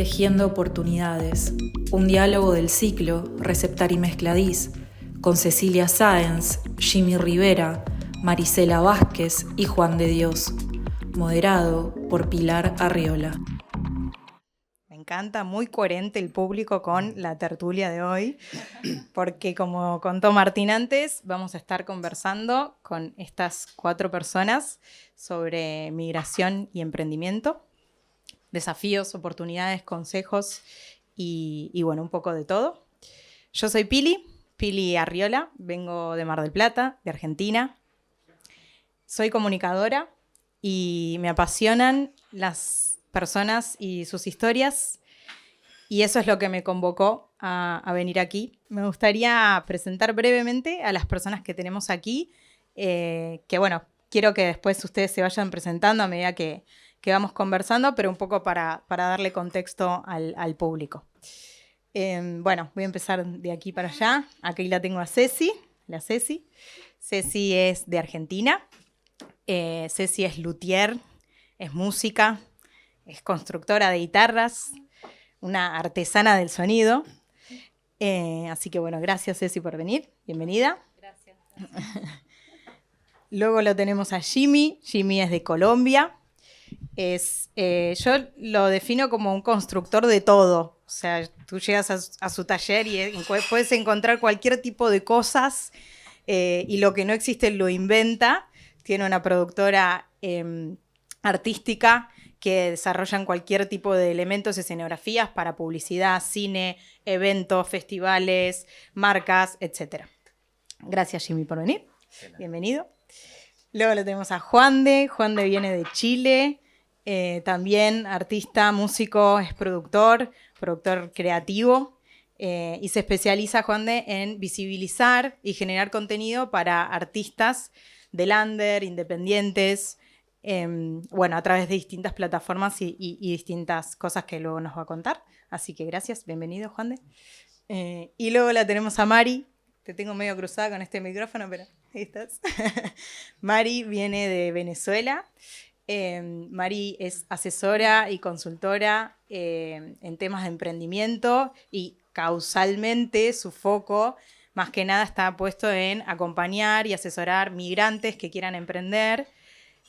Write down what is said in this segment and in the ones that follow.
Tejiendo oportunidades, un diálogo del ciclo Receptar y Mezcladís, con Cecilia Sáenz, Jimmy Rivera, Marisela Vázquez y Juan de Dios, moderado por Pilar Arriola. Me encanta, muy coherente el público con la tertulia de hoy, porque como contó Martín antes, vamos a estar conversando con estas 4 personas sobre migración y emprendimiento, desafíos, oportunidades, consejos y bueno, un poco de todo. Yo soy Pili Arriola, vengo de Mar del Plata, de Argentina. Soy comunicadora y me apasionan las personas y sus historias, y eso es lo que me convocó a venir aquí. Me gustaría presentar brevemente a las personas que tenemos aquí, que bueno, quiero que después ustedes se vayan presentando a medida que vamos conversando, pero un poco para darle contexto al público. Bueno, voy a empezar de aquí para allá. Aquí la tengo a Ceci, la Ceci. Ceci es de Argentina. Ceci es luthier, es música, es constructora de guitarras, una artesana del sonido. Así que bueno, gracias Ceci por venir. Bienvenida. Gracias. Luego lo tenemos a Jimmy. Jimmy es de Colombia. Yo lo defino como un constructor de todo. O sea, tú llegas a su taller y puedes encontrar cualquier tipo de cosas, y lo que no existe lo inventa. Tiene una productora artística que desarrollan cualquier tipo de elementos y escenografías para publicidad, cine, eventos, festivales, marcas, etc. Gracias, Jimmy, por venir. Bienvenido. Luego lo tenemos a Juan de. Juan de viene de Chile, también artista, músico, es productor creativo, y se especializa, Juan de, en visibilizar y generar contenido para artistas del under, independientes, bueno, a través de distintas plataformas y distintas cosas que luego nos va a contar. Así que gracias, bienvenido, Juan de. Y luego la tenemos a Mari. Te tengo medio cruzada con este micrófono, pero ahí estás. Mari viene de Venezuela. Mari es asesora y consultora en temas de emprendimiento, y causalmente su foco más que nada está puesto en acompañar y asesorar migrantes que quieran emprender.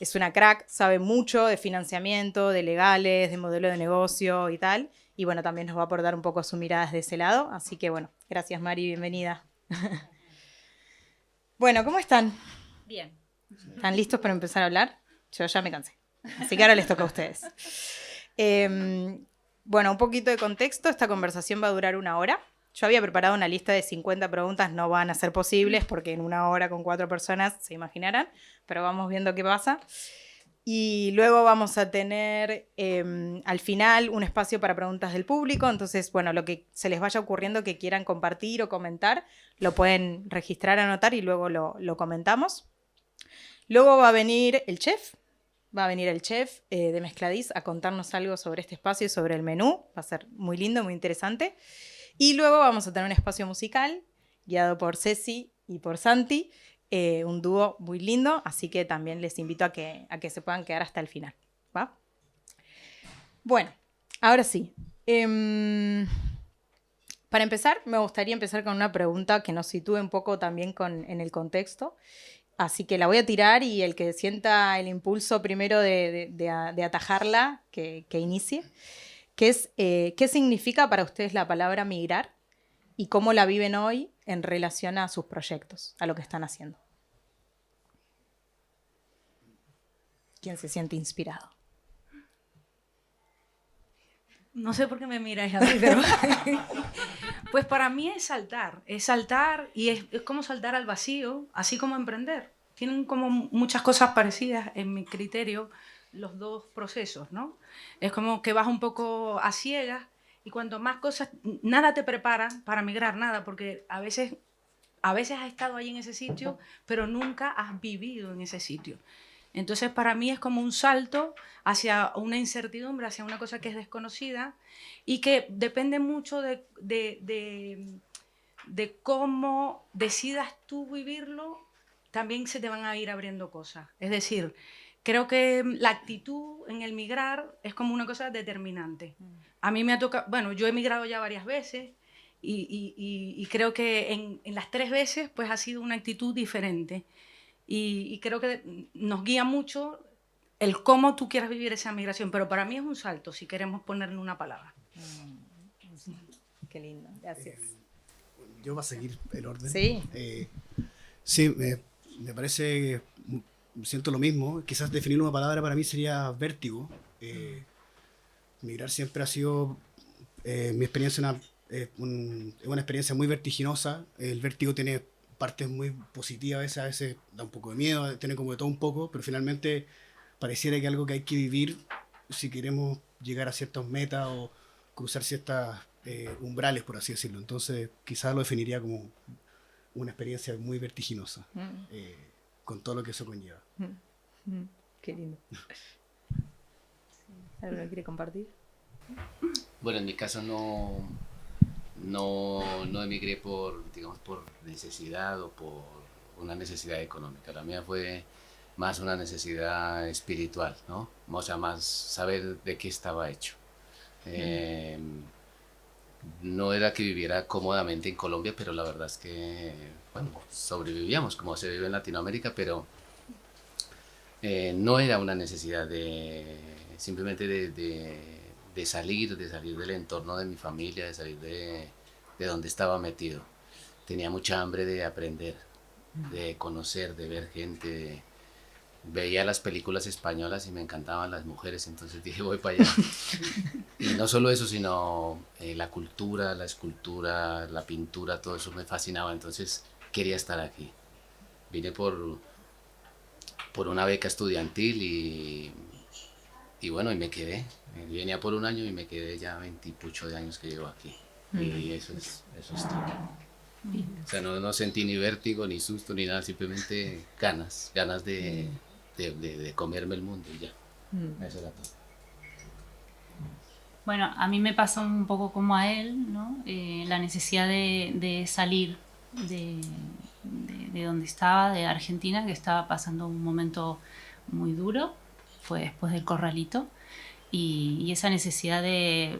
Es una crack, sabe mucho de financiamiento, de legales, de modelo de negocio y tal. Y bueno, también nos va a aportar un poco su mirada desde ese lado. Así que bueno, gracias Mari, bienvenida. Bueno, ¿cómo están? Bien. ¿Están listos para empezar a hablar? Yo ya me cansé. Así que ahora les toca a ustedes. Bueno, un poquito de contexto. Esta conversación va a durar 1 hora. Yo había preparado una lista de 50 preguntas, no van a ser posibles porque en 1 hora con 4 personas se imaginarán, pero vamos viendo qué pasa. Y luego vamos a tener al final un espacio para preguntas del público. Entonces, bueno, lo que se les vaya ocurriendo que quieran compartir o comentar, lo pueden registrar, anotar y luego lo comentamos. Luego va a venir el chef. Va a venir el chef de Mezcladís a contarnos algo sobre este espacio y sobre el menú. Va a ser muy lindo, muy interesante. Y luego vamos a tener un espacio musical guiado por Ceci y por Santi, un dúo muy lindo, así que también les invito a que se puedan quedar hasta el final, ¿va? Bueno, ahora sí. Para empezar, me gustaría empezar con una pregunta que nos sitúe un poco también en el contexto. Así que la voy a tirar y el que sienta el impulso primero de atajarla, que inicie. Que es, ¿qué significa para ustedes la palabra migrar y cómo la viven hoy en relación a sus proyectos, a lo que están haciendo? ¿Quién se siente inspirado? No sé por qué me miráis a mí, pero pues para mí es saltar y es como saltar al vacío, así como emprender. Tienen como muchas cosas parecidas en mi criterio los dos procesos, ¿no? Es como que vas un poco a ciegas y cuanto más cosas, nada te prepara para migrar, nada, porque a veces has estado ahí en ese sitio, pero nunca has vivido en ese sitio. Entonces, para mí es como un salto hacia una incertidumbre, hacia una cosa que es desconocida y que depende mucho de cómo decidas tú vivirlo, también se te van a ir abriendo cosas. Es decir, creo que la actitud en el migrar es como una cosa determinante. A mí me ha tocado, bueno, yo he migrado ya varias veces y creo que en las 3 veces pues ha sido una actitud diferente. Y creo que nos guía mucho el cómo tú quieras vivir esa migración, pero para mí es un salto, si queremos ponerle una palabra. Qué lindo, gracias. Yo voy a seguir el orden. Sí. Sí, me parece, siento lo mismo. Quizás definir una palabra para mí sería vértigo. Migrar siempre ha sido, mi experiencia, una experiencia muy vertiginosa. El vértigo tiene partes muy positivas, a veces da un poco de miedo, tiene como de todo un poco, pero finalmente pareciera que algo que hay que vivir si queremos llegar a ciertas metas o cruzar ciertas umbrales, por así decirlo. Entonces quizás lo definiría como una experiencia muy vertiginosa, con todo lo que eso conlleva. Qué lindo. ¿Alguno quiere compartir? Bueno, en mi caso no emigré por necesidad o por una necesidad económica. La mía fue más una necesidad espiritual, ¿no? O sea, más saber de qué estaba hecho. No era que viviera cómodamente en Colombia, pero la verdad es que, bueno, sobrevivíamos como se vive en Latinoamérica, pero no era una necesidad simplemente de salir del entorno de mi familia, de salir de donde estaba metido. Tenía mucha hambre de aprender, de conocer, de ver gente. Veía las películas españolas y me encantaban las mujeres, entonces dije voy para allá. Y no solo eso, sino la cultura, la escultura, la pintura, todo eso me fascinaba, entonces quería estar aquí. Vine por una beca estudiantil y bueno, y me quedé. Venía por un año y me quedé ya 20 y pucho de años que llevo aquí. Y eso es todo. O sea, no sentí ni vértigo, ni susto, ni nada, simplemente ganas de comerme el mundo y ya. Eso era todo. Bueno, a mí me pasó un poco como a él, ¿no? La necesidad de salir de donde estaba, de Argentina, que estaba pasando un momento muy duro, fue después del Corralito, y esa necesidad de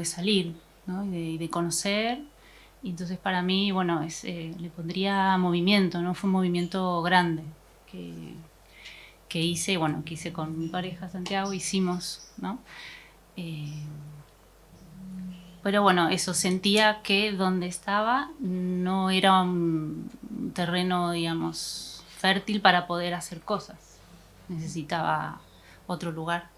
salir, ¿no? Y de conocer. Y entonces para mí, bueno, le pondría movimiento, ¿no? Fue un movimiento grande que hice, bueno, que hice con mi pareja Santiago, hicimos, ¿no? Pero bueno, eso, sentía que donde estaba no era un terreno, digamos, fértil para poder hacer cosas. Necesitaba otro lugar.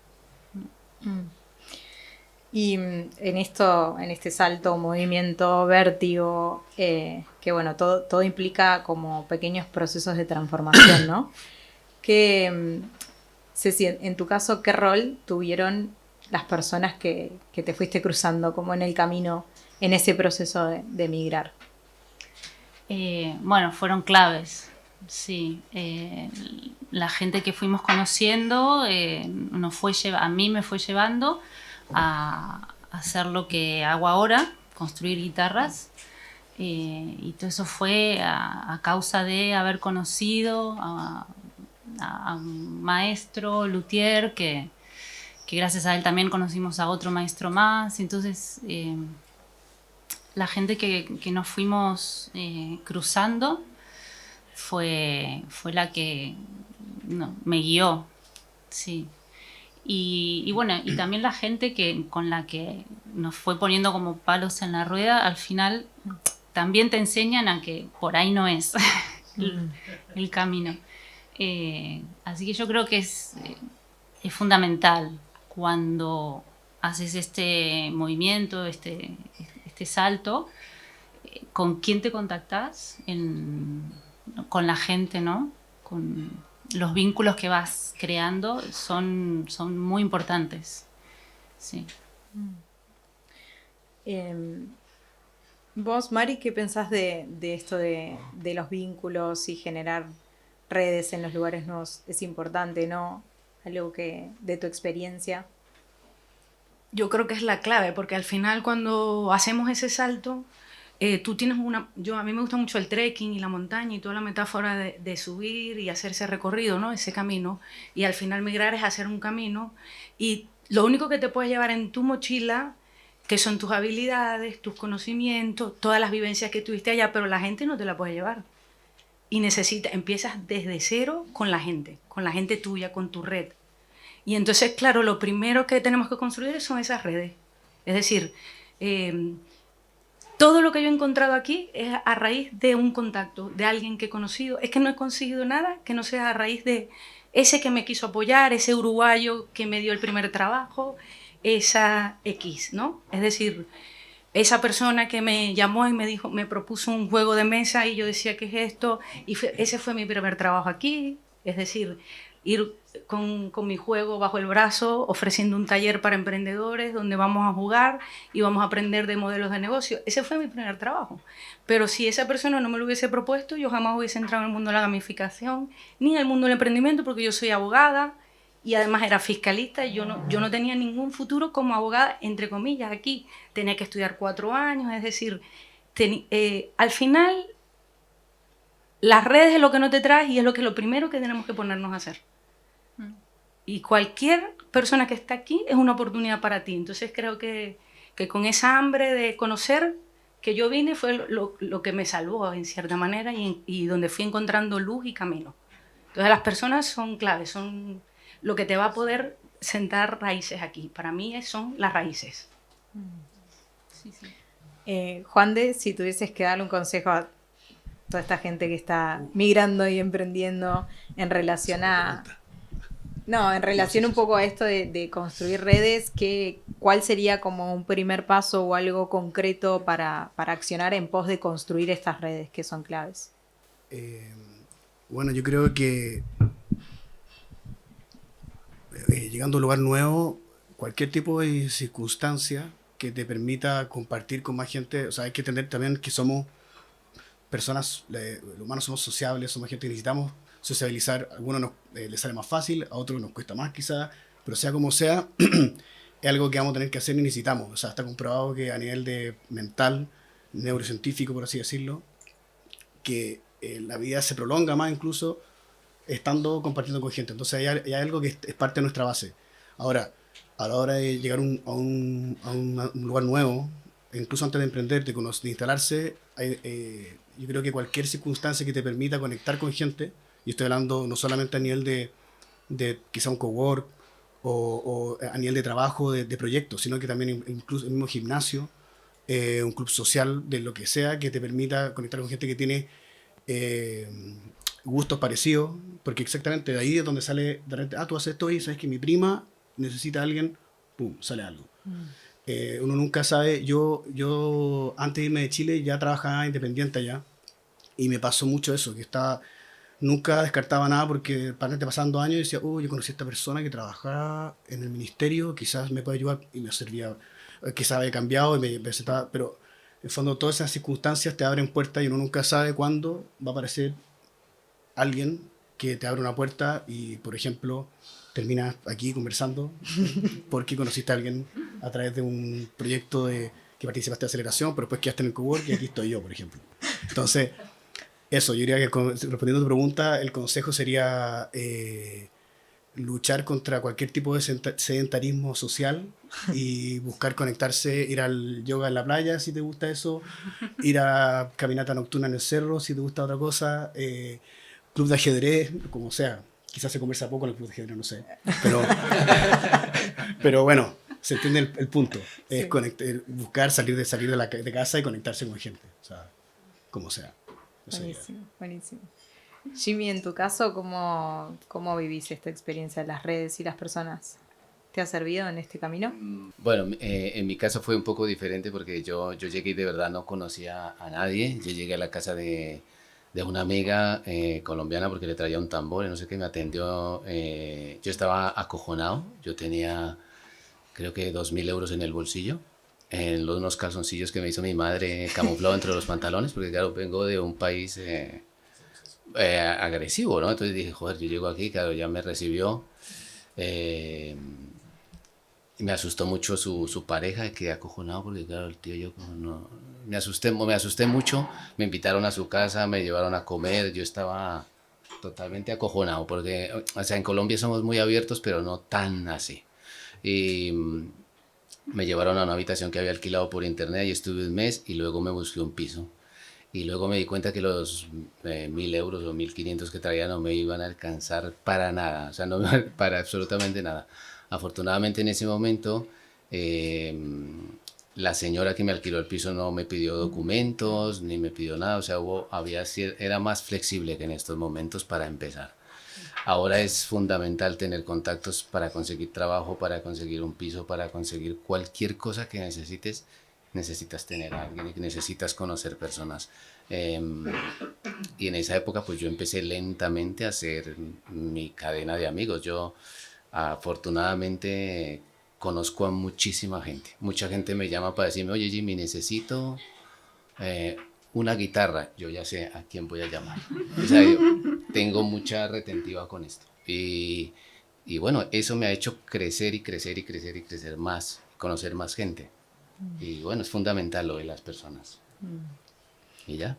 Y en este salto, movimiento, vértigo, que bueno, todo implica como pequeños procesos de transformación, ¿no? En tu caso, ¿qué rol tuvieron las personas que te fuiste cruzando como en el camino, en ese proceso de migrar? Bueno, fueron claves, sí. La gente que fuimos conociendo a mí me fue llevando a hacer lo que hago ahora, construir guitarras, y todo eso fue a causa de haber conocido a un maestro luthier que gracias a él también conocimos a otro maestro más. Entonces la gente que nos fuimos cruzando fue la que me guió, sí. Y bueno, y también la gente con la que nos fue poniendo como palos en la rueda, al final también te enseñan a que por ahí no es el camino. Así que yo creo que es fundamental cuando haces este movimiento, este salto, con quién te contactás, con la gente, ¿no? Con los vínculos que vas creando son muy importantes. Sí. Vos, Mari, ¿qué pensás de esto de los vínculos y generar redes en los lugares nuevos? Es importante, ¿no? Algo que de tu experiencia. Yo creo que es la clave, porque al final cuando hacemos ese salto, tú tienes a mí me gusta mucho el trekking y la montaña y toda la metáfora de subir y hacer ese recorrido, ¿no? Ese camino. Y al final migrar es hacer un camino. Y lo único que te puedes llevar en tu mochila, que son tus habilidades, tus conocimientos, todas las vivencias que tuviste allá, pero la gente no te la puede llevar. Y empiezas desde cero con la gente tuya, con tu red. Y entonces, claro, lo primero que tenemos que construir son esas redes. Es decir, todo lo que yo he encontrado aquí es a raíz de un contacto, de alguien que he conocido. Es que no he conseguido nada que no sea a raíz de ese que me quiso apoyar, ese uruguayo que me dio el primer trabajo, esa X, ¿no? Es decir, esa persona que me llamó y me propuso un juego de mesa y yo decía, ¿qué es esto? Y ese fue mi primer trabajo aquí. Es decir, ir con mi juego bajo el brazo, ofreciendo un taller para emprendedores donde vamos a jugar y vamos a aprender de modelos de negocio. Ese fue mi primer trabajo. Pero si esa persona no me lo hubiese propuesto, yo jamás hubiese entrado en el mundo de la gamificación, ni en el mundo del emprendimiento, porque yo soy abogada y además era fiscalista y yo no tenía ningún futuro como abogada, entre comillas, aquí. Tenía que estudiar 4 años, es decir, al final las redes es lo que no te traes y es lo primero que tenemos que ponernos a hacer. Y cualquier persona que está aquí es una oportunidad para ti. Entonces creo que con esa hambre de conocer que yo vine fue lo que me salvó en cierta manera y donde fui encontrando luz y camino. Entonces las personas son claves, son lo que te va a poder sentar raíces aquí. Para mí son las raíces. Sí, sí. Juan de, si tuvieses que darle un consejo a toda esta gente que está migrando y emprendiendo en relación a... No, en relación un poco a esto de construir redes, ¿cuál sería como un primer paso o algo concreto para accionar en pos de construir estas redes que son claves? Bueno, yo creo que llegando a un lugar nuevo, cualquier tipo de circunstancia que te permita compartir con más gente, o sea, hay que entender también que somos personas, los humanos somos sociables, somos gente que necesitamos sociabilizar. A algunos les sale más fácil, a otros nos cuesta más quizás, pero sea como sea, es algo que vamos a tener que hacer y necesitamos. O sea, está comprobado que a nivel de mental, neurocientífico, por así decirlo, que la vida se prolonga más incluso estando compartiendo con gente. Entonces hay algo que es parte de nuestra base. Ahora, a la hora de llegar a un lugar nuevo, incluso antes de emprender, de instalarse, yo creo que cualquier circunstancia que te permita conectar con gente, y estoy hablando no solamente a nivel de quizá un cowork o a nivel de trabajo, de proyectos, sino que también incluso el mismo gimnasio, un club social, de lo que sea, que te permita conectar con gente que tiene gustos parecidos, porque exactamente de ahí es donde sale, de repente, tú haces esto y sabes que mi prima necesita a alguien, pum, sale algo. Uno nunca sabe. Yo antes de irme de Chile ya trabajaba independiente allá y me pasó mucho eso, que nunca descartaba nada porque pasaban 2 años y decía, yo conocí a esta persona que trabajaba en el ministerio, quizás me puede ayudar, y me servía, quizás había cambiado y me presentaba, pero en el fondo todas esas circunstancias te abren puertas y uno nunca sabe cuándo va a aparecer alguien que te abre una puerta y, por ejemplo, terminas aquí conversando porque conociste a alguien a través de un proyecto que participaste de aceleración, pero después quedaste en el cowork y aquí estoy yo, por ejemplo. Entonces, eso, yo diría que respondiendo a tu pregunta, el consejo sería luchar contra cualquier tipo de sedentarismo social y buscar conectarse, ir al yoga en la playa si te gusta eso, ir a caminata nocturna en el cerro si te gusta otra cosa, club de ajedrez, como sea. Quizás se conversa poco en el club de ajedrez, no sé. Pero bueno, se entiende el punto. Es sí. Buscar salir de casa y conectarse con gente. O sea, como sea. Buenísimo, buenísimo. Jimmy, en tu caso, ¿cómo vivís esta experiencia de las redes y las personas? ¿Te ha servido en este camino? Bueno, en mi caso fue un poco diferente porque yo llegué y de verdad no conocía a nadie. Yo llegué a la casa de una amiga colombiana porque le traía un tambor y no sé qué, me atendió. Yo estaba acojonado, yo tenía creo que 2.000 euros en el bolsillo, en unos calzoncillos que me hizo mi madre camuflado entre los pantalones, porque claro, vengo de un país agresivo, ¿no? Entonces dije, joder, yo llego aquí, claro, ya me recibió. me asustó mucho su pareja, quedé acojonado porque claro, el tío yo como no... Me asusté mucho, me invitaron a su casa, me llevaron a comer, yo estaba totalmente acojonado porque, o sea, en Colombia somos muy abiertos, pero no tan así. Y me llevaron a una habitación que había alquilado por internet y estuve un mes y luego me busqué un piso. Y luego me di cuenta que los 1.000 euros o 1.500 que traía no me iban a alcanzar para nada, o sea, no para absolutamente nada. Afortunadamente en ese momento la señora que me alquiló el piso no me pidió documentos ni me pidió nada, o sea, era más flexible que en estos momentos para empezar. Ahora es fundamental tener contactos para conseguir trabajo, para conseguir un piso, para conseguir cualquier cosa que necesites. Necesitas tener a alguien y necesitas conocer personas. Y en esa época pues yo empecé lentamente a hacer mi cadena de amigos. Yo afortunadamente conozco a muchísima gente. Mucha gente me llama para decirme, oye Jimmy, necesito una guitarra. Yo ya sé a quién voy a llamar. O sea, yo tengo mucha retentiva con esto. Y bueno, eso me ha hecho crecer y crecer y crecer y crecer más, conocer más gente. Y bueno, es fundamental lo de las personas. ¿Y ya?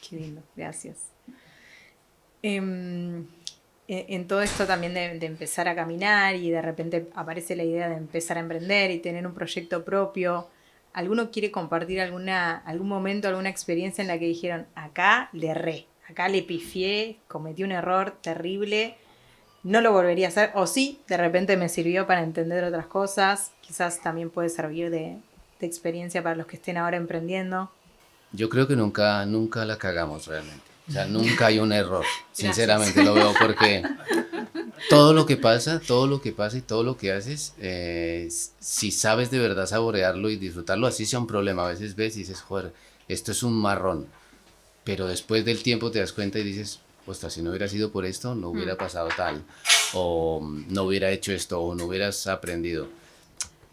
Qué lindo, gracias. En todo esto también de empezar a caminar y de repente aparece la idea de empezar a emprender y tener un proyecto propio, ¿alguno quiere compartir algún momento, alguna experiencia en la que dijeron, acá le erré, acá le pifié, cometí un error terrible, no lo volvería a hacer, o sí, de repente me sirvió para entender otras cosas, quizás también puede servir de experiencia para los que estén ahora emprendiendo? Yo creo que nunca la cagamos realmente. O sea, nunca hay un error. Sinceramente lo veo porque todo lo que pasa y todo lo que haces, si sabes de verdad saborearlo y disfrutarlo, así sea un problema. A veces ves y dices, joder, esto es un marrón. Pero después del tiempo te das cuenta y dices, ostras, si no hubiera sido por esto, no hubiera pasado tal. O no hubiera hecho esto, o no hubieras aprendido.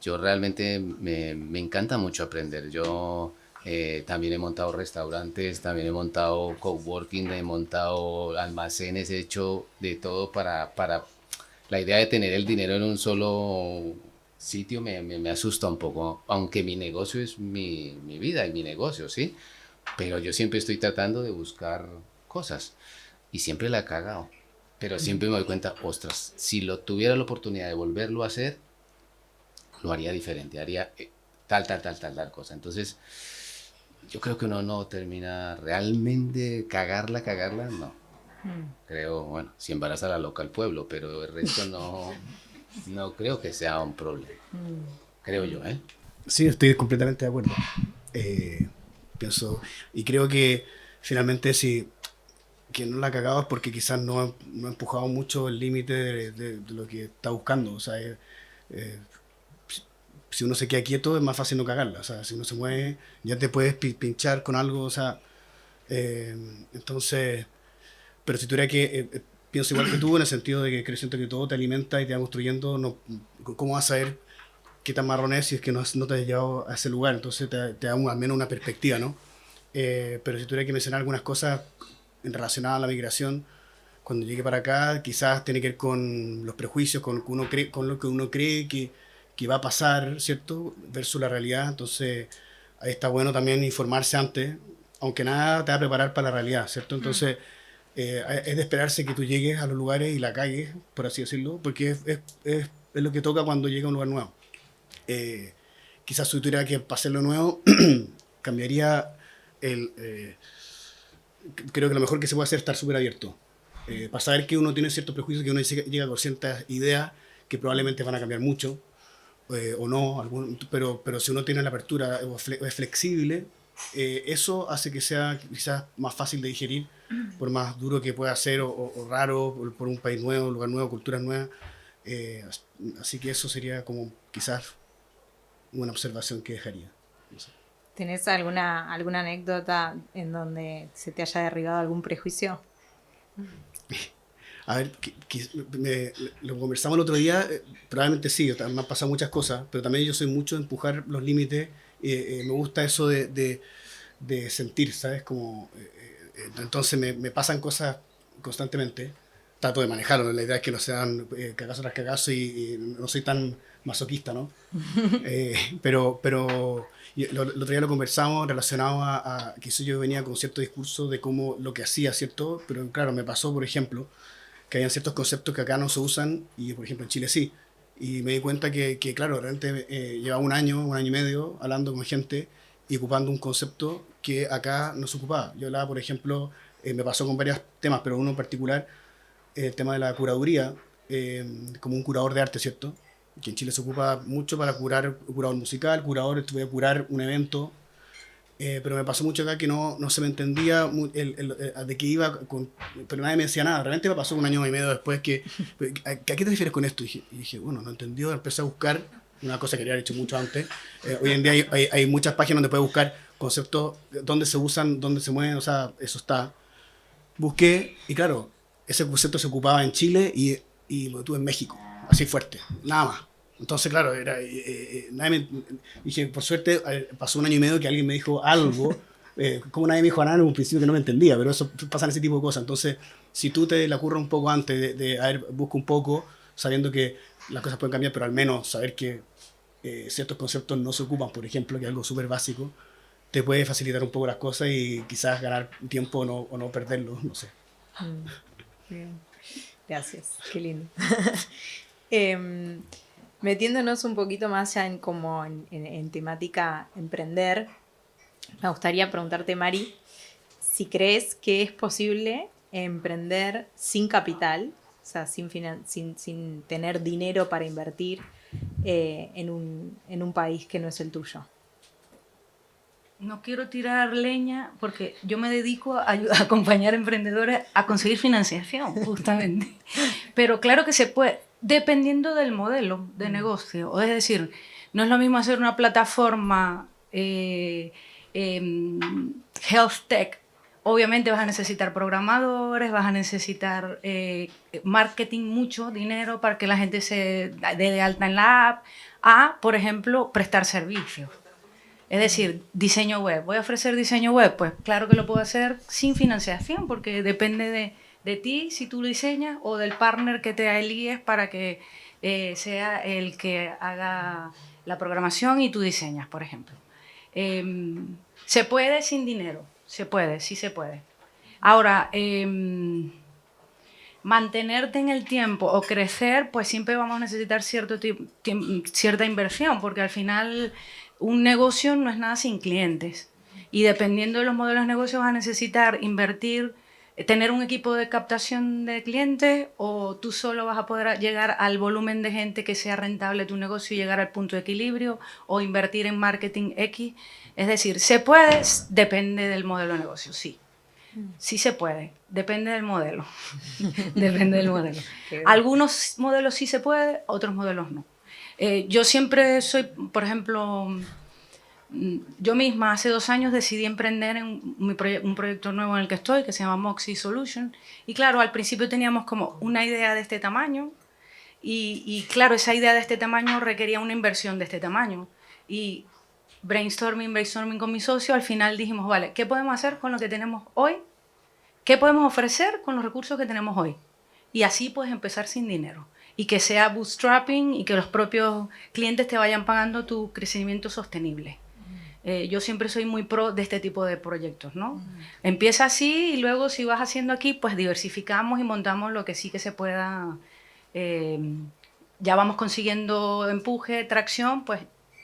Yo realmente me encanta mucho aprender. Yo también he montado restaurantes, también he montado coworking, he montado almacenes, he hecho de todo para la idea de tener el dinero en un solo sitio me asusta un poco, aunque mi negocio es mi vida y mi negocio, ¿sí? Pero yo siempre estoy tratando de buscar cosas y siempre la he cagado. Pero siempre me doy cuenta, ostras, si tuviera la oportunidad de volverlo a hacer, lo haría diferente, haría tal cosa. Entonces, yo creo que uno no termina realmente cagarla, no. Creo, bueno, si embaraza la loca al pueblo, pero el resto no creo que sea un problema. Creo yo, ¿eh? Sí, estoy completamente de acuerdo. Pienso, y creo que finalmente si que no la ha cagado es porque quizás no ha empujado mucho el límite de lo que está buscando. O sea, si uno se queda quieto es más fácil no cagarla. O sea, si uno se mueve ya te puedes pinchar con algo. O sea, entonces, pero si tuviera que, pienso igual que tú en el sentido de que siento que todo te alimenta y te va construyendo, no, ¿cómo vas a saber qué tan marrón es si es que no te has llevado a ese lugar? Entonces te da al menos una perspectiva, ¿no? Pero si tuviera que mencionar algunas cosas relacionadas a la migración, cuando llegué para acá, quizás tiene que ver con los prejuicios, con lo que uno cree que va a pasar, ¿cierto? Versus la realidad. Entonces, ahí está bueno también informarse antes, aunque nada te va a preparar para la realidad, ¿cierto? Entonces, es de esperarse que tú llegues a los lugares y la cagues, por así decirlo, porque es lo que toca cuando llega a un lugar nuevo. Quizás si tuviera que pasar lo nuevo, cambiaría creo que lo mejor que se puede hacer es estar súper abierto. Para saber que uno tiene ciertos prejuicios, que uno llega con ciertas ideas que probablemente van a cambiar mucho, o no, pero si uno tiene la apertura o es flexible, eso hace que sea quizás más fácil de digerir, por más duro que pueda ser o raro, por un país nuevo, un lugar nuevo, culturas nuevas. Así que eso sería como quizás una observación que dejaría. No sé. ¿Tenés alguna anécdota en donde se te haya derribado algún prejuicio? A ver, lo conversamos el otro día, probablemente sí, me han pasado muchas cosas, pero también yo soy mucho de empujar los límites, me gusta eso de sentir, ¿sabes? Como, entonces me pasan cosas constantemente, trato de manejarlo. La idea es que no sean cagazo tras cagazo y no soy tan masoquista, ¿no? Pero el otro día lo conversamos relacionado a que yo venía con cierto discurso de cómo lo que hacía, ¿cierto? Pero claro, me pasó, por ejemplo, que habían ciertos conceptos que acá no se usan y, por ejemplo, en Chile sí. Y me di cuenta que claro, realmente llevaba un año y medio hablando con gente y ocupando un concepto que acá no se ocupaba. Yo hablaba, por ejemplo, me pasó con varios temas, pero uno en particular, el tema de la curaduría, como un curador de arte, ¿cierto? Que en Chile se ocupa mucho para curar, curador musical, curador, voy a curar un evento, pero me pasó mucho acá que no se me entendía de qué iba, pero nadie me decía nada. Realmente me pasó un año y medio después que ¿a qué te refieres con esto? Y dije, bueno, no entendió, empecé a buscar una cosa que había hecho mucho antes. Hoy en día hay muchas páginas donde puedes buscar conceptos, dónde se usan, dónde se mueven, o sea, eso está. Busqué, y claro, ese concepto se ocupaba en Chile y lo tuve en México, así fuerte, nada más. Entonces, claro, dije, por suerte, pasó un año y medio que alguien me dijo algo, como nadie me dijo nada en un principio que no me entendía, pero eso pasa en ese tipo de cosas. Entonces, si tú te la curras un poco antes busca un poco, sabiendo que las cosas pueden cambiar, pero al menos saber que ciertos conceptos no se ocupan, por ejemplo, que es algo súper básico, te puede facilitar un poco las cosas y quizás ganar tiempo o no perderlo, no sé. Bien. Gracias, qué lindo. Metiéndonos un poquito más ya en temática emprender, me gustaría preguntarte, Mari, si crees que es posible emprender sin capital, o sea, sin tener dinero para invertir en un país que no es el tuyo. No quiero tirar leña porque yo me dedico a acompañar a emprendedores a conseguir financiación, justamente. Pero claro que se puede, dependiendo del modelo de negocio. O es decir, no es lo mismo hacer una plataforma health tech. Obviamente vas a necesitar programadores, vas a necesitar marketing, mucho dinero para que la gente se dé de alta en la app, a, por ejemplo, prestar servicios. Es decir, diseño web. ¿Voy a ofrecer diseño web? Pues claro que lo puedo hacer sin financiación, porque depende de ti si tú lo diseñas o del partner que te alíes para que sea el que haga la programación y tú diseñas, por ejemplo. ¿Se puede sin dinero? Se puede, sí se puede. Ahora, mantenerte en el tiempo o crecer, pues siempre vamos a necesitar cierta inversión, porque al final un negocio no es nada sin clientes. Y dependiendo de los modelos de negocio vas a necesitar invertir, tener un equipo de captación de clientes, o tú solo vas a poder llegar al volumen de gente que sea rentable tu negocio y llegar al punto de equilibrio, o invertir en marketing X. Es decir, ¿se puede? Depende del modelo de negocio, sí. Sí se puede, depende del modelo. Depende del modelo. Algunos modelos sí se puede, otros modelos no. Yo siempre soy, por ejemplo, yo misma hace 2 años decidí emprender en un proyecto nuevo en el que estoy, que se llama Moxie Solution. Y claro, al principio teníamos como una idea de este tamaño y claro, esa idea de este tamaño requería una inversión de este tamaño. Y brainstorming con mi socio, al final dijimos, vale, ¿qué podemos hacer con lo que tenemos hoy? ¿Qué podemos ofrecer con los recursos que tenemos hoy? Y así puedes empezar sin dinero. Y que sea bootstrapping y que los propios clientes te vayan pagando tu crecimiento sostenible. Yo siempre soy muy pro de este tipo de proyectos, ¿no? Empieza así y luego si vas haciendo aquí, pues diversificamos y montamos lo que sí que se pueda. Ya vamos consiguiendo empuje, tracción, pues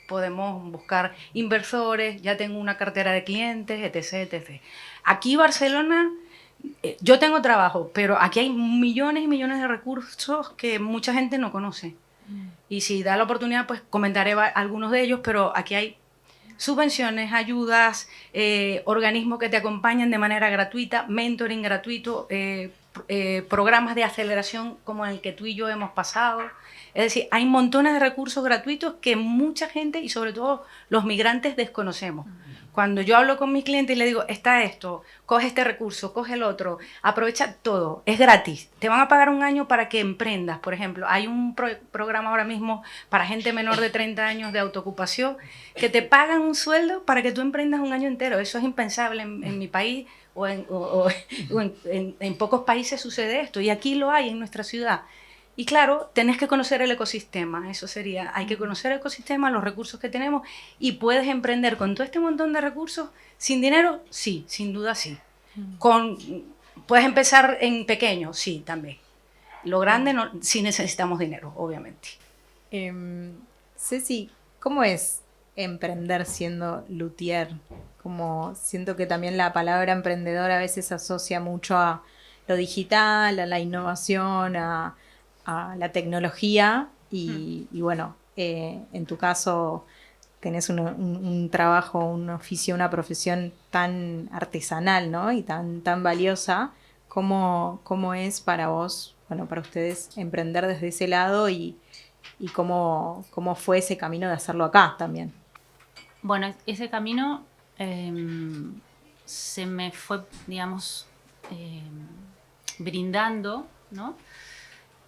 podemos buscar inversores, ya tengo una cartera de clientes, etc, etc. Aquí Barcelona, yo tengo trabajo, pero aquí hay millones y millones de recursos que mucha gente no conoce. Y si da la oportunidad, pues comentaré algunos de ellos, pero aquí hay subvenciones, ayudas, organismos que te acompañan de manera gratuita, mentoring gratuito, programas de aceleración como el que tú y yo hemos pasado. Es decir, hay montones de recursos gratuitos que mucha gente y sobre todo los migrantes desconocemos. Cuando yo hablo con mis clientes y les digo, está esto, coge este recurso, coge el otro, aprovecha todo, es gratis. Te van a pagar un año para que emprendas. Por ejemplo, hay un programa ahora mismo para gente menor de 30 años de autoocupación que te pagan un sueldo para que tú emprendas un año entero. Eso es impensable en mi país En pocos países sucede esto y aquí lo hay en nuestra ciudad. Y claro, tenés que conocer el ecosistema, eso sería, hay que conocer el ecosistema, los recursos que tenemos y puedes emprender con todo este montón de recursos sin dinero, sí, sin duda sí. Puedes empezar en pequeño, sí, también. Lo grande no, sí necesitamos dinero, obviamente. Ceci, ¿cómo es emprender siendo luthier? Como siento que también la palabra emprendedor a veces se asocia mucho a lo digital, a la innovación, a la tecnología y bueno, en tu caso tenés un trabajo, un oficio, una profesión tan artesanal, ¿no? Y tan valiosa. ¿Cómo es para vos, bueno, para ustedes emprender desde ese lado y cómo fue ese camino de hacerlo acá también? Bueno, ese camino se me fue, digamos, brindando, ¿no?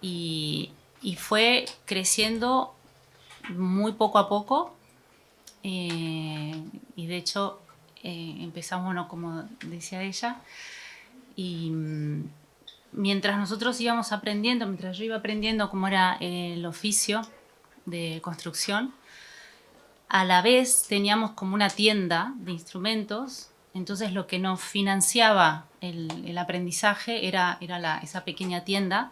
Y fue creciendo muy poco a poco. Y de hecho empezamos, bueno, como decía ella, y mientras nosotros íbamos aprendiendo, mientras yo iba aprendiendo cómo era el oficio de construcción, a la vez teníamos como una tienda de instrumentos, entonces lo que nos financiaba el aprendizaje era esa pequeña tienda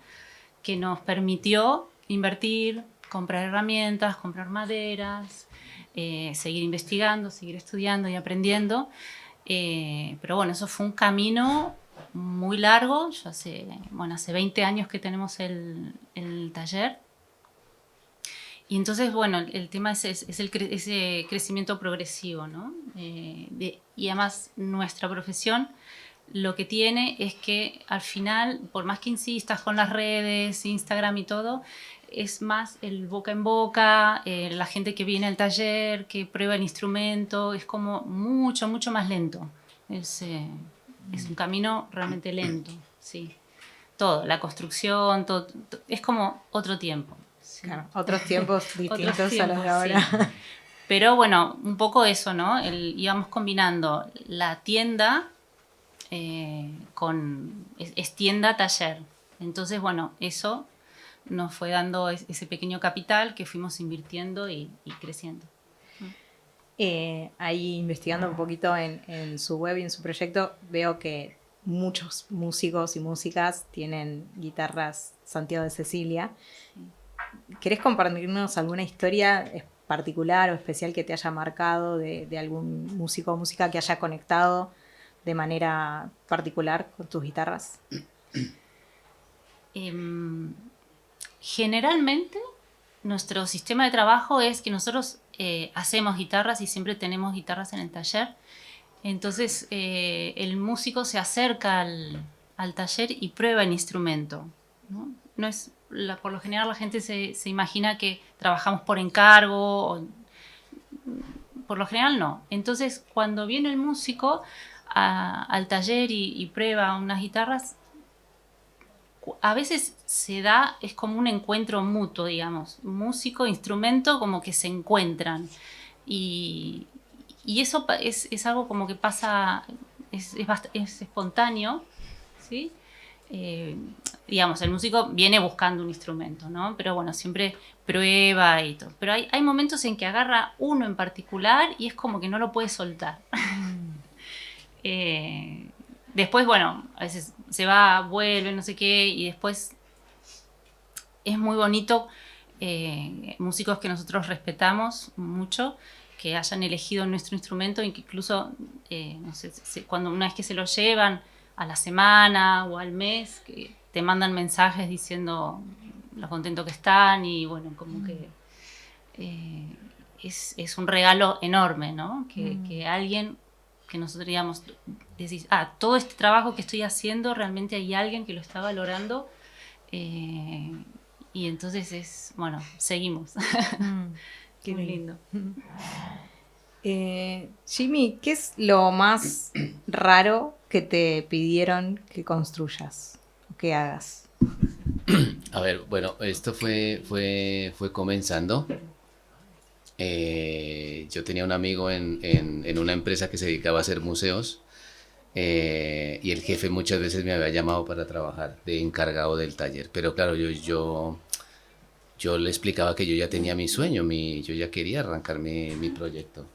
que nos permitió invertir, comprar herramientas, comprar maderas, seguir investigando, seguir estudiando y aprendiendo. Pero bueno, eso fue un camino muy largo. Yo hace 20 años que tenemos el taller. Y entonces, bueno, el tema es ese crecimiento progresivo, ¿no? Y además nuestra profesión lo que tiene es que al final, por más que insistas con las redes, Instagram y todo, es más el boca en boca, la gente que viene al taller, que prueba el instrumento, es como mucho, mucho más lento. Es un camino realmente lento, sí. Todo, la construcción, todo es como otro tiempo. Sí. Claro, otros tiempos distintos a los de ahora. Sí. Pero bueno, un poco eso, ¿no? Íbamos combinando la tienda es tienda-taller. Entonces, bueno, eso nos fue dando ese pequeño capital que fuimos invirtiendo y creciendo. Ahí investigando un poquito en su web y en su proyecto, veo que muchos músicos y músicas tienen guitarras Santiago de Cecilia. ¿Querés compartirnos alguna historia particular o especial que te haya marcado de algún músico o música que haya conectado de manera particular con tus guitarras? Generalmente nuestro sistema de trabajo es que nosotros hacemos guitarras y siempre tenemos guitarras en el taller. Entonces el músico se acerca al taller y prueba el instrumento, ¿no? No es, por lo general la gente se imagina que trabajamos por encargo, por lo general no. Entonces cuando viene el músico al taller y prueba unas guitarras, a veces es como un encuentro mutuo, digamos, músico, instrumento, como que se encuentran y eso es algo como que pasa, es espontáneo, ¿sí? Digamos, el músico viene buscando un instrumento, ¿no? Pero bueno, siempre prueba y todo. Pero hay momentos en que agarra uno en particular y es como que no lo puede soltar. Después, bueno, a veces se va, vuelve, no sé qué, y después es muy bonito, músicos que nosotros respetamos mucho, que hayan elegido nuestro instrumento y que incluso, no sé, cuando una vez que se lo llevan a la semana o al mes, que te mandan mensajes diciendo lo contento que están y bueno, como que es un regalo enorme, ¿no? Que alguien, que nosotros digamos, decís, todo este trabajo que estoy haciendo, realmente hay alguien que lo está valorando y entonces seguimos. Qué muy lindo. Jimmy, ¿qué es lo más raro que te pidieron que construyas o que hagas? A ver, bueno, esto fue comenzando. Yo tenía un amigo en una empresa que se dedicaba a hacer museos y el jefe muchas veces me había llamado para trabajar de encargado del taller, pero claro, yo le explicaba que yo ya tenía mi sueño, yo ya quería arrancar mi proyecto.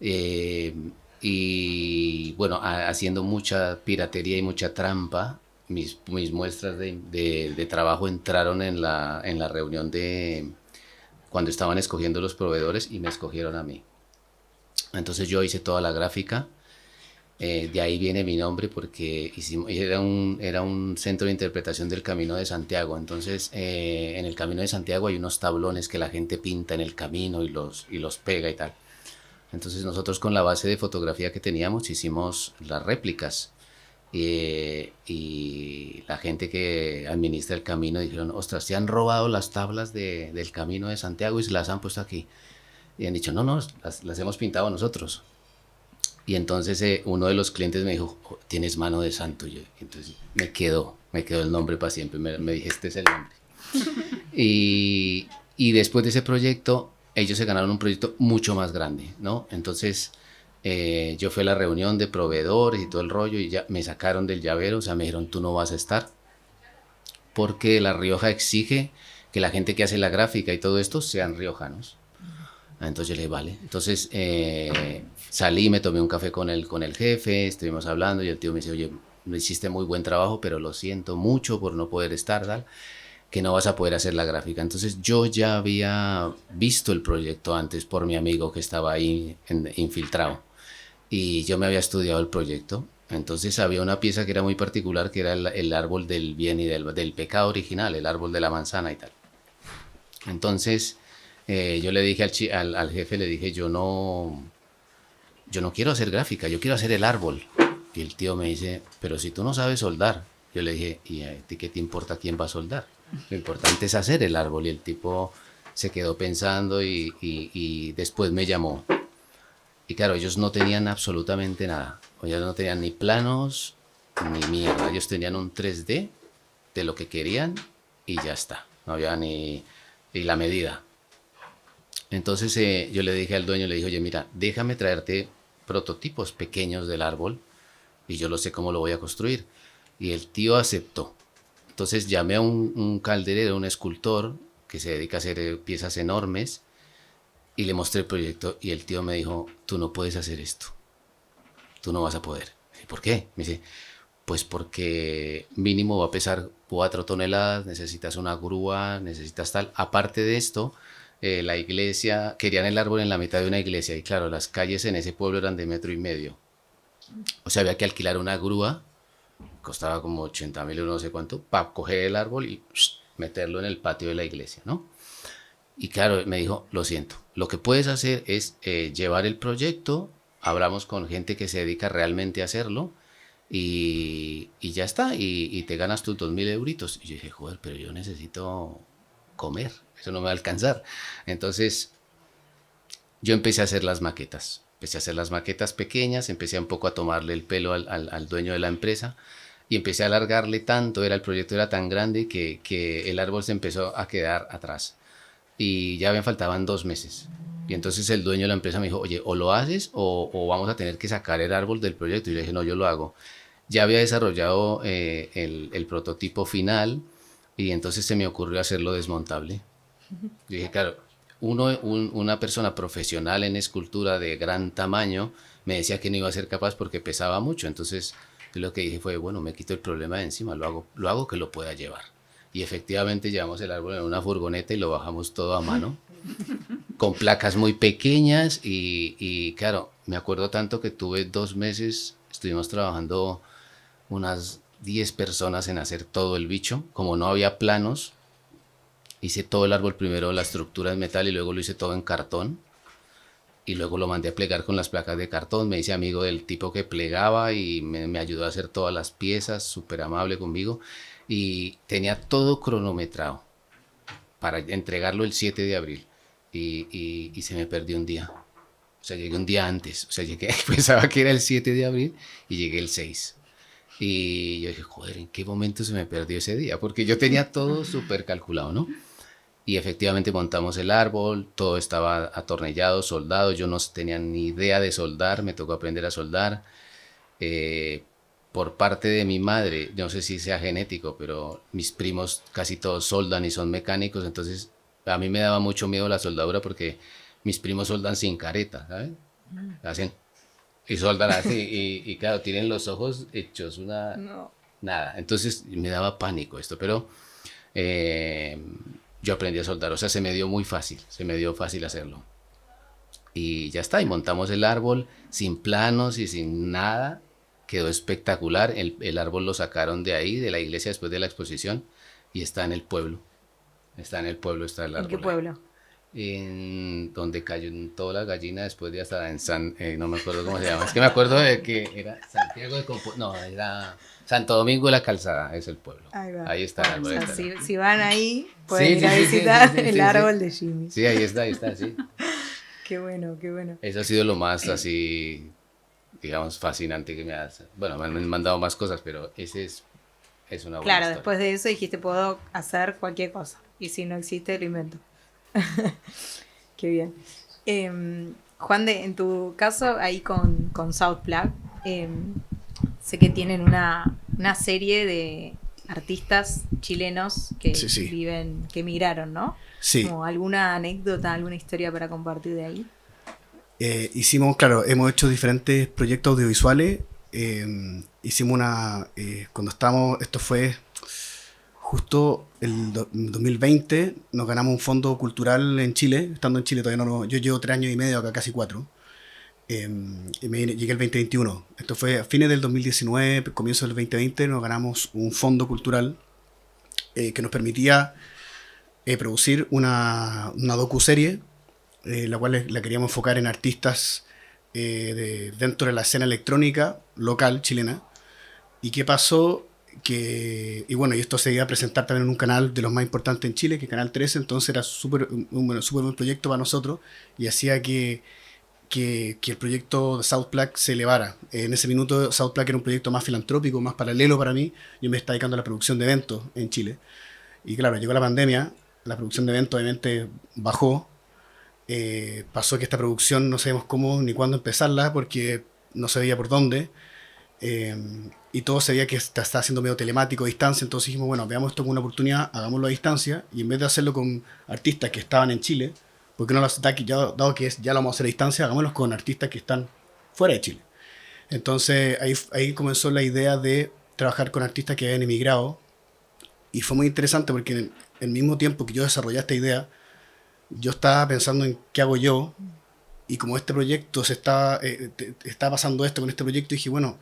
Eh, y bueno, haciendo mucha piratería y mucha trampa, mis muestras de trabajo entraron en la reunión de cuando estaban escogiendo los proveedores y me escogieron a mí. Entonces yo hice toda la gráfica. De ahí viene mi nombre porque era un centro de interpretación del Camino de Santiago. Entonces, en el Camino de Santiago hay unos tablones que la gente pinta en el camino y los pega y tal. Entonces nosotros con la base de fotografía que teníamos hicimos las réplicas. Y la gente que administra el camino dijeron, ostras, se han robado las tablas del Camino de Santiago y se las han puesto aquí. Y han dicho, no, las hemos pintado nosotros. Y entonces uno de los clientes me dijo, "Oh, tienes mano de santo". Entonces me quedó el nombre para siempre. Me dije, este es el nombre. Y después de ese proyecto, ellos se ganaron un proyecto mucho más grande, ¿no? Entonces yo fui a la reunión de proveedores y todo el rollo y ya me sacaron del llavero, o sea, me dijeron, tú no vas a estar, porque La Rioja exige que la gente que hace la gráfica y todo esto sean riojanos. Entonces yo le dije, vale. Entonces salí, me tomé un café con el jefe, estuvimos hablando y el tío me dice, oye, no hiciste muy buen trabajo, pero lo siento mucho por no poder estar, tal, que no vas a poder hacer la gráfica. Entonces yo ya había visto el proyecto antes por mi amigo que estaba ahí infiltrado y yo me había estudiado el proyecto. Entonces había una pieza que era muy particular, que era el árbol del bien y del pecado original, el árbol de la manzana y tal. Entonces yo le dije al jefe, le dije, yo no quiero hacer gráfica, yo quiero hacer el árbol. Y el tío me dice, pero si tú no sabes soldar. Yo le dije, ¿y a ti qué te importa quién va a soldar? Lo importante es hacer el árbol. Y el tipo se quedó pensando y después me llamó. Y claro, ellos no tenían absolutamente nada. Ellos no tenían ni planos ni mierda. Ellos tenían un 3D de lo que querían y ya está. No había ni la medida. Entonces yo le dije al dueño, le dije, oye, mira, déjame traerte prototipos pequeños del árbol y yo lo sé cómo lo voy a construir. Y el tío aceptó. Entonces llamé a un calderero, un escultor que se dedica a hacer piezas enormes y le mostré el proyecto y el tío me dijo, tú no puedes hacer esto, tú no vas a poder. ¿Por qué? Me dice, pues porque mínimo va a pesar 4 toneladas, necesitas una grúa, necesitas tal. Aparte de esto, la iglesia, querían el árbol en la mitad de una iglesia y claro, las calles en ese pueblo eran de 1,5 metros. O sea, había que alquilar una grúa, costaba como 80.000 euros, no sé cuánto, para coger el árbol y meterlo en el patio de la iglesia, ¿no? Y claro, me dijo, lo siento, lo que puedes hacer es llevar el proyecto, hablamos con gente que se dedica realmente a hacerlo y ya está, y te ganas tus 2.000 euritos. Y yo dije, joder, pero yo necesito comer, eso no me va a alcanzar. Entonces yo empecé a hacer las maquetas. Empecé a hacer las maquetas pequeñas, empecé un poco a tomarle el pelo al dueño de la empresa y empecé a alargarle tanto, el proyecto era tan grande que el árbol se empezó a quedar atrás y ya me faltaban 2 meses. Y entonces el dueño de la empresa me dijo, oye, o lo haces o vamos a tener que sacar el árbol del proyecto. Y yo le dije, no, yo lo hago. Ya había desarrollado el prototipo final y entonces se me ocurrió hacerlo desmontable. Yo dije, claro, una persona profesional en escultura de gran tamaño me decía que no iba a ser capaz porque pesaba mucho. Entonces yo lo que dije fue, bueno, me quito el problema de encima, lo hago que lo pueda llevar. Y efectivamente llevamos el árbol en una furgoneta y lo bajamos todo a mano, con placas muy pequeñas y claro, me acuerdo tanto que tuve 2 meses, estuvimos trabajando unas 10 personas en hacer todo el bicho. Como no había planos, hice todo el árbol primero, la estructura en metal y luego lo hice todo en cartón y luego lo mandé a plegar con las placas de cartón. Me hice amigo del tipo que plegaba y me ayudó a hacer todas las piezas, súper amable conmigo y tenía todo cronometrado para entregarlo el 7 de abril y se me perdió un día. O sea, llegué un día antes, o sea, pensaba que era el 7 de abril y llegué el 6. Y yo dije, joder, ¿en qué momento se me perdió ese día? Porque yo tenía todo súper calculado, ¿no? Y efectivamente montamos el árbol, todo estaba atornillado, soldado, yo no tenía ni idea de soldar, me tocó aprender a soldar. por parte de mi madre, no sé si sea genético, pero mis primos casi todos soldan y son mecánicos, entonces a mí me daba mucho miedo la soldadura porque mis primos soldan sin careta, ¿sabes? Hacen y soldan así, y claro, tienen los ojos hechos una... No. Nada, entonces me daba pánico esto, pero yo aprendí a soldar, o sea, se me dio muy fácil, se me dio fácil hacerlo. Y ya está, y montamos el árbol sin planos y sin nada, quedó espectacular, el árbol lo sacaron de ahí, de la iglesia después de la exposición, y está en el pueblo, está en el pueblo, está el árbol. ¿En qué pueblo? En donde cayó en toda la gallina después de hasta en San, no me acuerdo cómo se llama, es que me acuerdo de que era Santiago de no, era Santo Domingo de la Calzada, es el pueblo. Ahí va. Ahí está el árbol. O sea, está, ¿no? si van ahí, pueden Sí, ir sí, a sí, visitar sí, sí, el sí, árbol sí. de Jimmy. Sí, ahí está, sí. Qué bueno, qué bueno. Eso ha sido lo más así, digamos, fascinante que me ha... Bueno, me han mandado más cosas, pero ese es una buena Claro, historia. después de eso dijiste, puedo hacer cualquier cosa. Y si no existe, lo invento. Qué bien. Juan, en tu caso, ahí con South Plug, sé que tienen una serie de artistas chilenos que Sí. viven, que emigraron, ¿no? Sí. Como alguna anécdota, alguna historia para compartir de ahí. Hicimos, claro, hemos hecho diferentes proyectos audiovisuales. Hicimos cuando estábamos, esto fue justo el 2020, nos ganamos un fondo cultural en Chile, estando en Chile todavía yo llevo 3 años y medio acá, casi 4. Y llegué el 2021. Esto fue a fines del 2019, comienzo del 2020, nos ganamos un fondo cultural que nos permitía producir una docuserie, la cual la queríamos enfocar en artistas dentro de la escena electrónica local chilena. ¿Y qué pasó? Y bueno, y esto se iba a presentar también en un canal de los más importantes en Chile, que es Canal 13, entonces era un buen proyecto para nosotros y hacía que el proyecto de South Plug se elevara. En ese minuto South Plug era un proyecto más filantrópico, más paralelo para mí. Yo me estaba dedicando a la producción de eventos en Chile. Y claro, llegó la pandemia, la producción de eventos obviamente bajó. Pasó que esta producción no sabíamos cómo ni cuándo empezarla porque no se veía por dónde. Y todo se veía que estaba haciendo medio telemático a distancia, entonces dijimos, bueno, veamos esto como una oportunidad, hagámoslo a distancia, y en vez de hacerlo con artistas que estaban en Chile, porque no los dado que ya lo vamos a hacer a distancia, hagámoslo con artistas que están fuera de Chile. Entonces ahí comenzó la idea de trabajar con artistas que habían emigrado, y fue muy interesante porque en el mismo tiempo que yo desarrollé esta idea, yo estaba pensando en qué hago yo, y como este proyecto está pasando esto con este proyecto, dije, bueno,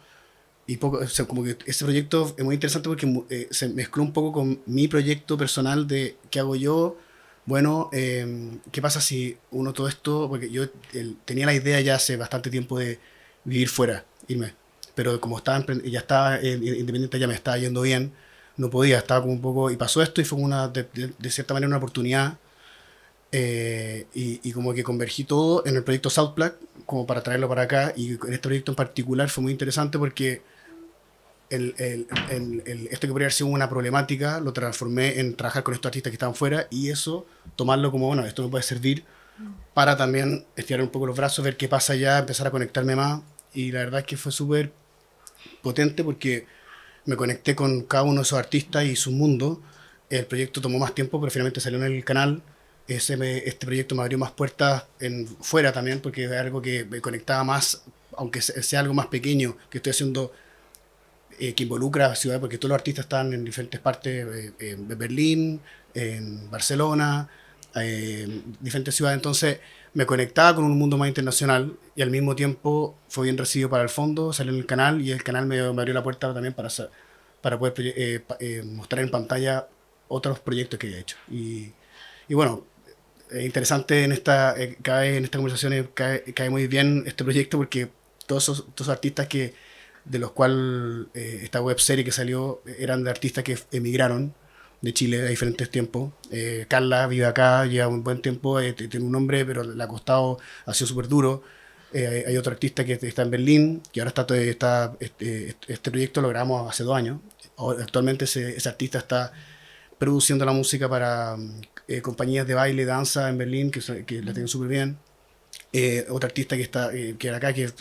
o sea, como que este proyecto es muy interesante porque se mezcló un poco con mi proyecto personal de qué hago yo. Bueno, ¿qué pasa si uno todo esto? Porque yo tenía la idea ya hace bastante tiempo de vivir fuera, irme. Pero como ya estaba independiente, ya me estaba yendo bien, no podía, estaba como un poco... Y pasó esto y fue de cierta manera una oportunidad. Y como que convergí todo en el proyecto South Plug como para traerlo para acá. Y en este proyecto en particular fue muy interesante porque esto que podría haber sido una problemática lo transformé en trabajar con estos artistas que estaban fuera y eso, tomarlo como, bueno, esto me puede servir para también estirar un poco los brazos, ver qué pasa allá, empezar a conectarme más. Y la verdad es que fue súper potente porque me conecté con cada uno de esos artistas y su mundo. El proyecto tomó más tiempo, pero finalmente salió en el canal. Este proyecto me abrió más puertas fuera también, porque es algo que me conectaba más, aunque sea algo más pequeño, que estoy haciendo, que involucra a ciudades, porque todos los artistas están en diferentes partes, en Berlín, en Barcelona, diferentes ciudades. Entonces me conectaba con un mundo más internacional y al mismo tiempo fue bien recibido para el fondo, salió en el canal y el canal me abrió la puerta también para poder mostrar en pantalla otros proyectos que había hecho. Y bueno, es interesante cada vez en estas conversaciones cae muy bien este proyecto porque todos esos artistas de los cuales esta web serie que salió eran de artistas que emigraron de Chile a diferentes tiempos. Carla vive acá, lleva un buen tiempo, tiene un nombre, pero le ha costado, ha sido súper duro. Hay otro artista que está en Berlín, que ahora este proyecto lo grabamos hace 2 años. Actualmente ese artista está produciendo la música para compañías de baile y danza en Berlín, que la tienen súper bien. Otra artista que era acá, que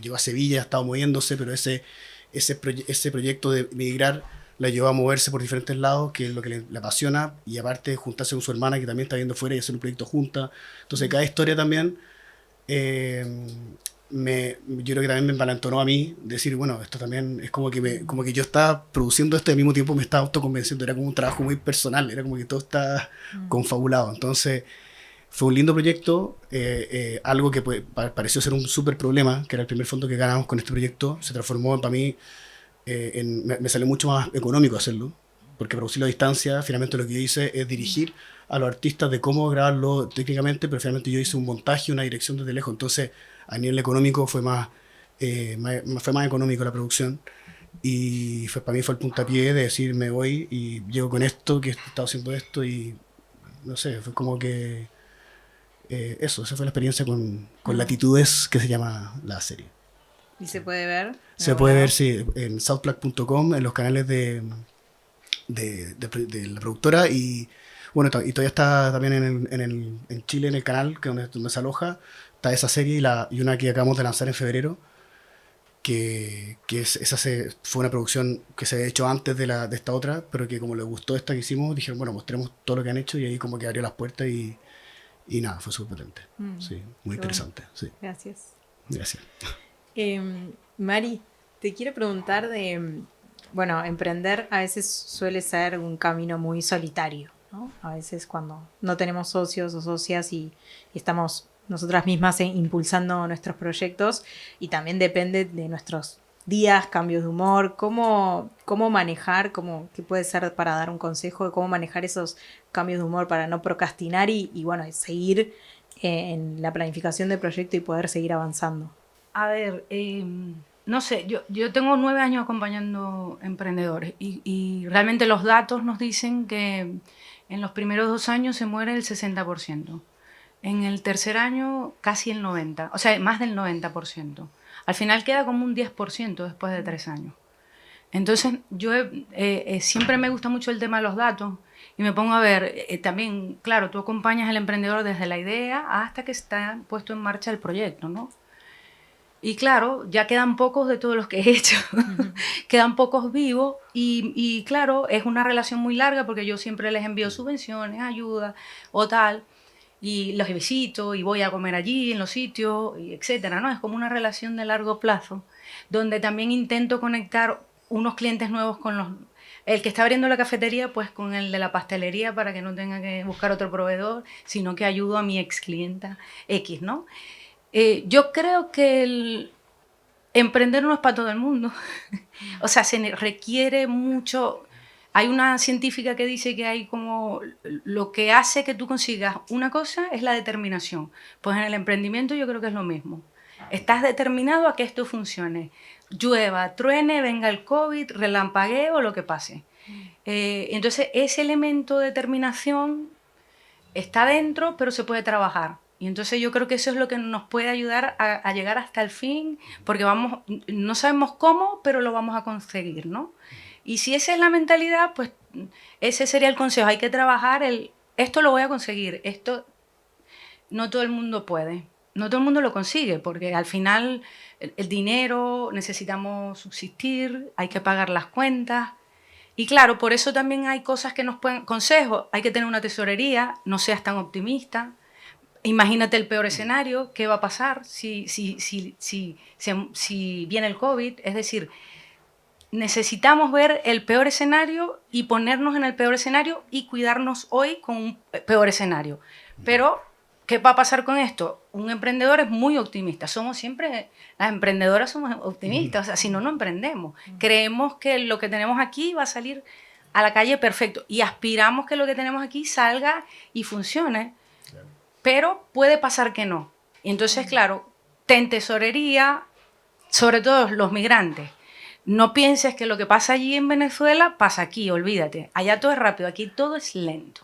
llegó a Sevilla, ha estado moviéndose, pero ese proyecto de migrar la llevó a moverse por diferentes lados, que es lo que le apasiona, y aparte juntarse con su hermana que también está viendo fuera y hacer un proyecto junta. Entonces cada historia también yo creo que también me envalentonó a mí decir, bueno, esto también es como que yo estaba produciendo esto y al mismo tiempo me estaba autoconvenciendo, era como un trabajo muy personal, era como que todo está confabulado. Entonces fue un lindo proyecto, algo que pareció ser un súper problema, que era el primer fondo que ganamos con este proyecto, se transformó para mí, me salió mucho más económico hacerlo, porque producirlo a distancia, finalmente lo que yo hice es dirigir a los artistas de cómo grabarlo técnicamente, pero finalmente yo hice un montaje, una dirección desde lejos, entonces a nivel económico fue más económico la producción, y para mí fue el puntapié de decir me voy y llego con esto, que he estado haciendo esto, y no sé, fue como que esa fue la experiencia con Latitudes, que se llama la serie. ¿Y se puede ver? Se puede ver, sí, en southplac.com, en los canales de la productora, y bueno, y todavía está también en Chile, en el canal donde se aloja, está esa serie y una que acabamos de lanzar en febrero, fue una producción que se había hecho antes de esta otra, pero que como les gustó esta que hicimos, dijeron, bueno, mostremos todo lo que han hecho, y ahí como que abrió las puertas y nada, fue súper potente. Sí, muy interesante. Sí. Gracias. Gracias. Mari, te quiero preguntar bueno, emprender a veces suele ser un camino muy solitario, ¿no? A veces cuando no tenemos socios o socias y estamos nosotras mismas impulsando nuestros proyectos, y también depende de nuestros días, cambios de humor, cómo manejar, qué puede ser para dar un consejo de cómo manejar esos cambios de humor para no procrastinar y bueno, seguir en la planificación del proyecto y poder seguir avanzando. A ver, no sé, yo tengo 9 años acompañando emprendedores y realmente los datos nos dicen que en los primeros 2 años se muere el 60%. En el tercer año casi el 90%, o sea, más del 90%. Al final queda como un 10% después de 3 años. Entonces, yo siempre me gusta mucho el tema de los datos y me pongo a ver, también, claro, tú acompañas al emprendedor desde la idea hasta que está puesto en marcha el proyecto, ¿no? Y claro, ya quedan pocos de todos los que he hecho, quedan pocos vivos y claro, es una relación muy larga porque yo siempre les envío subvenciones, ayuda o tal, y los visito y voy a comer allí en los sitios, y etcétera, ¿no? Es como una relación de largo plazo, donde también intento conectar unos clientes nuevos con el que está abriendo la cafetería, pues con el de la pastelería para que no tenga que buscar otro proveedor, sino que ayudo a mi ex clienta X, ¿no? Yo creo que el emprender no es para todo el mundo. O sea, se requiere mucho. Hay una científica que dice que hay como lo que hace que tú consigas una cosa es la determinación. Pues en el emprendimiento yo creo que es lo mismo. Estás determinado a que esto funcione. Llueva, truene, venga el COVID, relampaguee o lo que pase. Entonces ese elemento de determinación está dentro, pero se puede trabajar. Y entonces yo creo que eso es lo que nos puede ayudar a llegar hasta el fin, porque no sabemos cómo, pero lo vamos a conseguir, ¿no? Y si esa es la mentalidad, pues ese sería el consejo. Hay que trabajar esto lo voy a conseguir, esto no todo el mundo puede, no todo el mundo lo consigue, porque al final el dinero, necesitamos subsistir, hay que pagar las cuentas. Y claro, por eso también hay cosas que nos pueden... Consejos, hay que tener una tesorería, no seas tan optimista. Imagínate el peor escenario, ¿qué va a pasar si viene el COVID? Es decir, necesitamos ver el peor escenario y ponernos en el peor escenario y cuidarnos hoy con un peor escenario. Pero, ¿qué va a pasar con esto? Un emprendedor es muy optimista. Las emprendedoras somos optimistas, o sea, si no, no emprendemos. Creemos que lo que tenemos aquí va a salir a la calle perfecto y aspiramos que lo que tenemos aquí salga y funcione. Pero puede pasar que no. Y entonces, claro, ten tesorería, sobre todo los migrantes. No pienses que lo que pasa allí en Venezuela pasa aquí, olvídate. Allá todo es rápido, aquí todo es lento.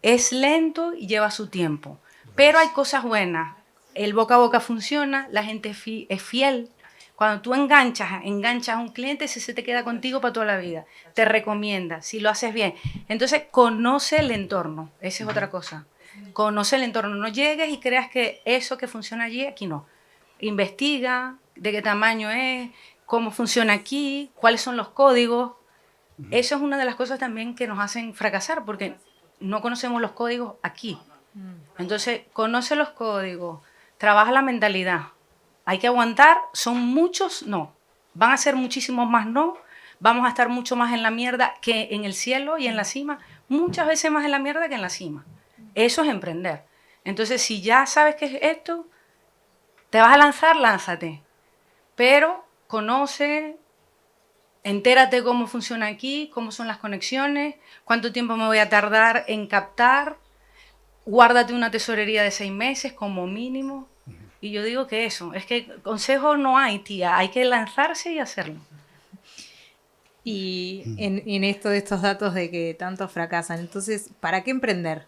Es lento y lleva su tiempo. Pero hay cosas buenas. El boca a boca funciona, la gente es fiel. Cuando tú enganchas a un cliente, ese se te queda contigo para toda la vida. Te recomienda, si lo haces bien. Entonces, conoce el entorno. Esa es otra cosa. Conoce el entorno. No llegues y creas que eso que funciona allí, aquí no. Investiga de qué tamaño es, cómo funciona aquí, cuáles son los códigos. Eso es una de las cosas también que nos hacen fracasar, porque no conocemos los códigos aquí. Entonces, conoce los códigos, trabaja la mentalidad. Hay que aguantar, son muchos no. Van a ser muchísimos más no. Vamos a estar mucho más en la mierda que en el cielo y en la cima. Muchas veces más en la mierda que en la cima. Eso es emprender. Entonces, si ya sabes qué es esto, te vas a lanzar, lánzate. Pero conoce, entérate cómo funciona aquí, cómo son las conexiones, cuánto tiempo me voy a tardar en captar. Guárdate una tesorería de 6 meses como mínimo. Y yo digo que eso, es que consejo no hay, tía, hay que lanzarse y hacerlo. Y en esto de estos datos de que tantos fracasan, entonces, ¿para qué emprender?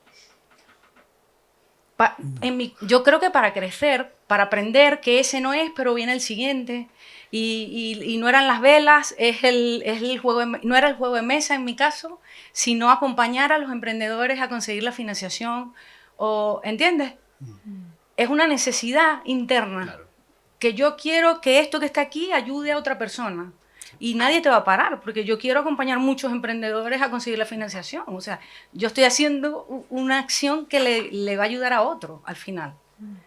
Yo creo que para crecer, para aprender que ese no es, pero viene el siguiente. Y no eran las velas, es el juego no era el juego de mesa en mi caso, sino acompañar a los emprendedores a conseguir la financiación. ¿Entiendes? Es una necesidad interna. Claro. Que yo quiero que esto que está aquí ayude a otra persona. Y nadie te va a parar, porque yo quiero acompañar muchos emprendedores a conseguir la financiación. O sea, yo estoy haciendo una acción que le va a ayudar a otro al final.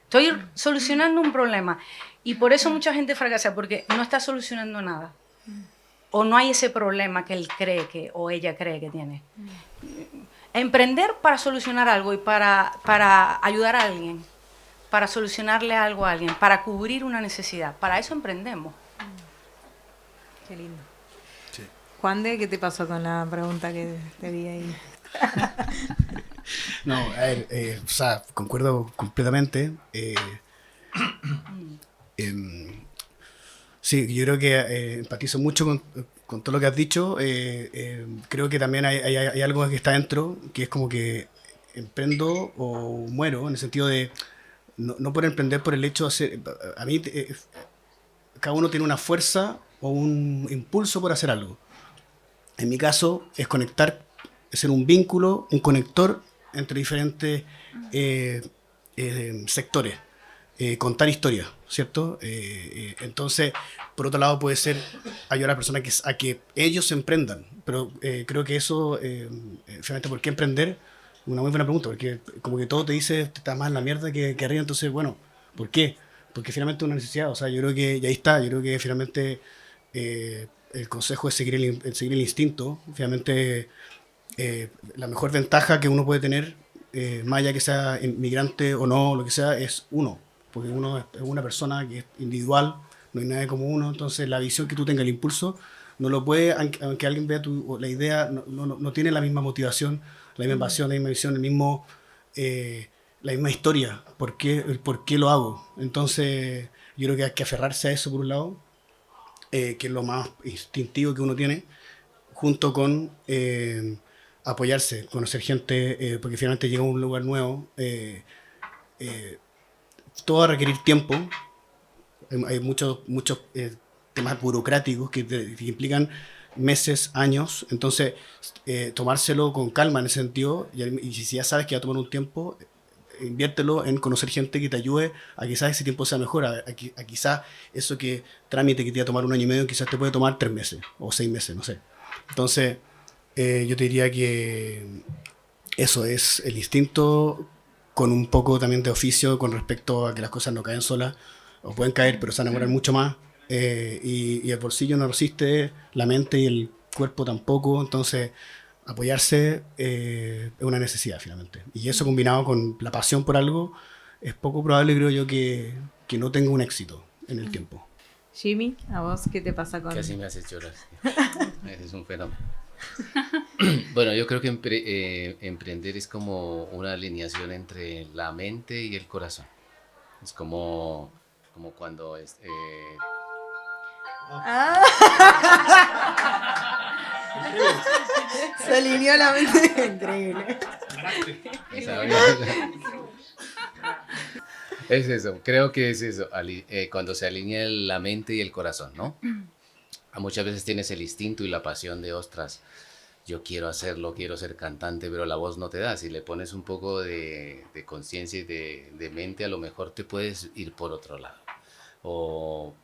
Estoy solucionando un problema. Y por eso mucha gente fracasa, porque no está solucionando nada. O no hay ese problema que él cree que, o ella cree que tiene. Emprender para solucionar algo y para ayudar a alguien, para solucionarle algo a alguien, para cubrir una necesidad. Para eso emprendemos. Qué lindo. Sí. Juan de, ¿qué te pasó con la pregunta que te vi ahí? No, a ver, o sea, concuerdo completamente. Sí, yo creo que empatizo mucho con todo lo que has dicho. Creo que también hay algo que está dentro, que es como que emprendo o muero, en el sentido de no por emprender por el hecho de hacer... A mí, cada uno tiene una fuerza o un impulso por hacer algo. En mi caso, es conectar, es ser un vínculo, un conector entre diferentes sectores. Contar historias, ¿cierto? Entonces, por otro lado, puede ser ayudar a las personas a que ellos se emprendan. Pero creo que eso, finalmente, ¿por qué emprender? Una muy buena pregunta, porque como que todo te dice, estás más en la mierda que arriba, entonces, bueno, ¿por qué? Porque finalmente es una necesidad, o sea, yo creo que, y ahí está, yo creo que finalmente el consejo es seguir el instinto, finalmente la mejor ventaja que uno puede tener, más allá que sea inmigrante o no, lo que sea, es uno, porque uno es una persona que es individual, no hay nadie como uno, entonces la visión que tú tengas, el impulso, no lo puede, aunque alguien vea la idea, no tiene la misma motivación, la misma pasión, la misma visión, la misma historia, por qué lo hago. Entonces yo creo que hay que aferrarse a eso por un lado, que es lo más instintivo que uno tiene, junto con apoyarse, conocer gente, porque finalmente llega a un lugar nuevo, todo va a requerir tiempo, hay muchos temas burocráticos que implican meses, años, entonces tomárselo con calma en ese sentido, y si ya sabes que va a tomar un tiempo, inviértelo en conocer gente que te ayude a quizás ese tiempo sea mejor, a quizás eso trámite que te iba a tomar 1 año y medio, quizás te puede tomar 3 meses o 6 meses, no sé. Entonces, yo te diría que eso es el instinto, con un poco también de oficio con respecto a que las cosas no caen solas, o pueden caer, pero se van a demorar mucho más, y el bolsillo no resiste, la mente y el cuerpo tampoco, entonces apoyarse es una necesidad finalmente. Y eso combinado con la pasión por algo, es poco probable, creo yo, que no tenga un éxito en el tiempo. Jimmy, ¿a vos qué te pasa con...? Casi me haces llorar. Es un fenómeno. Bueno, yo creo que emprender es como una alineación entre la mente y el corazón. Es como cuando... Se alineó la mente. Increíble. Es eso, creo que es eso, cuando se alinea la mente y el corazón, ¿no? Muchas veces tienes el instinto y la pasión de, ostras, yo quiero hacerlo, quiero ser cantante, pero la voz no te da. Si le pones un poco de conciencia y de mente, a lo mejor te puedes ir por otro lado. O,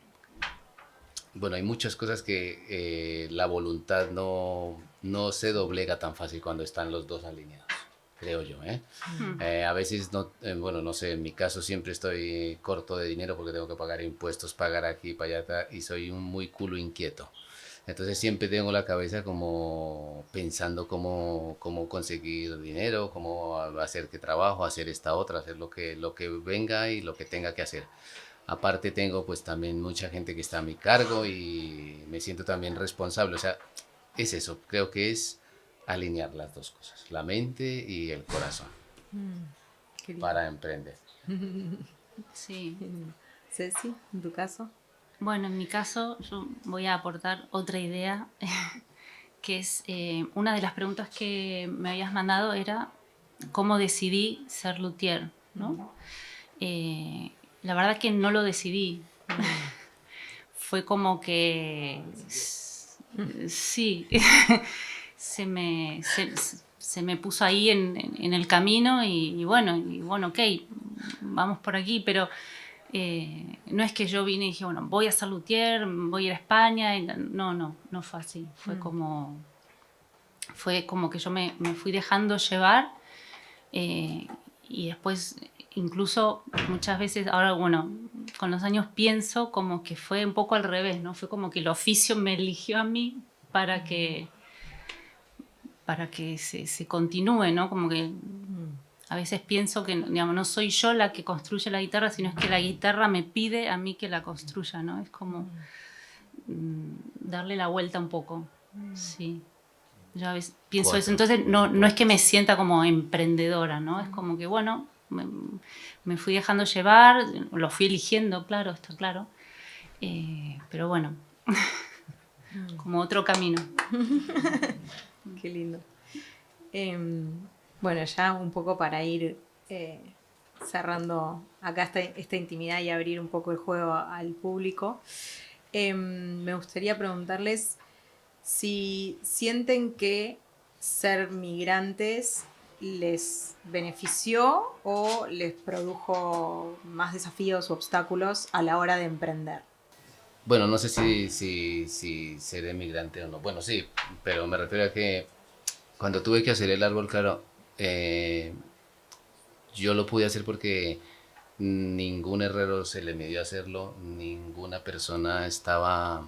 bueno, hay muchas cosas que la voluntad no se doblega tan fácil cuando están los dos alineados, creo yo, ¿eh? A veces, no, bueno, no sé, en mi caso siempre estoy corto de dinero porque tengo que pagar impuestos, pagar aquí, para allá, y soy un muy culo inquieto. Entonces siempre tengo la cabeza como pensando cómo conseguir dinero, cómo hacer qué trabajo, hacer esta otra, hacer lo que venga y lo que tenga que hacer. Aparte tengo pues también mucha gente que está a mi cargo y me siento también responsable. O sea, es eso, creo que es alinear las dos cosas, la mente y el corazón, para emprender. Sí. Ceci, en tu caso. Bueno, en mi caso yo voy a aportar otra idea, que es una de las preguntas que me habías mandado era cómo decidí ser luthier, ¿no? La verdad que no lo decidí. Fue como que sí, se me puso ahí en el camino y bueno, ok, vamos por aquí, pero no es que yo vine y dije, bueno, voy a ser luthier, voy a ir a España. No fue así. Fue como que yo me fui dejando llevar y después incluso muchas veces, ahora bueno, con los años pienso como que fue un poco al revés, ¿no? Fue como que el oficio me eligió a mí para que se continúe, ¿no? Como que a veces pienso que, digamos, no soy yo la que construye la guitarra, sino es que la guitarra me pide a mí que la construya, ¿no? Es como darle la vuelta un poco, sí. Yo a veces pienso eso, entonces no es que me sienta como emprendedora, ¿no? Es como que, bueno, me fui dejando llevar, lo fui eligiendo, claro, está claro, pero bueno, como otro camino. Qué lindo. Bueno, ya un poco para ir cerrando acá esta intimidad y abrir un poco el juego al público, me gustaría preguntarles si sienten que ser migrantes les benefició o les produjo más desafíos o obstáculos a la hora de emprender. Bueno, no sé si seré migrante o no. Bueno, sí, pero me refiero a que cuando tuve que hacer el árbol, claro, yo lo pude hacer porque ningún herrero se le midió a hacerlo, ninguna persona estaba,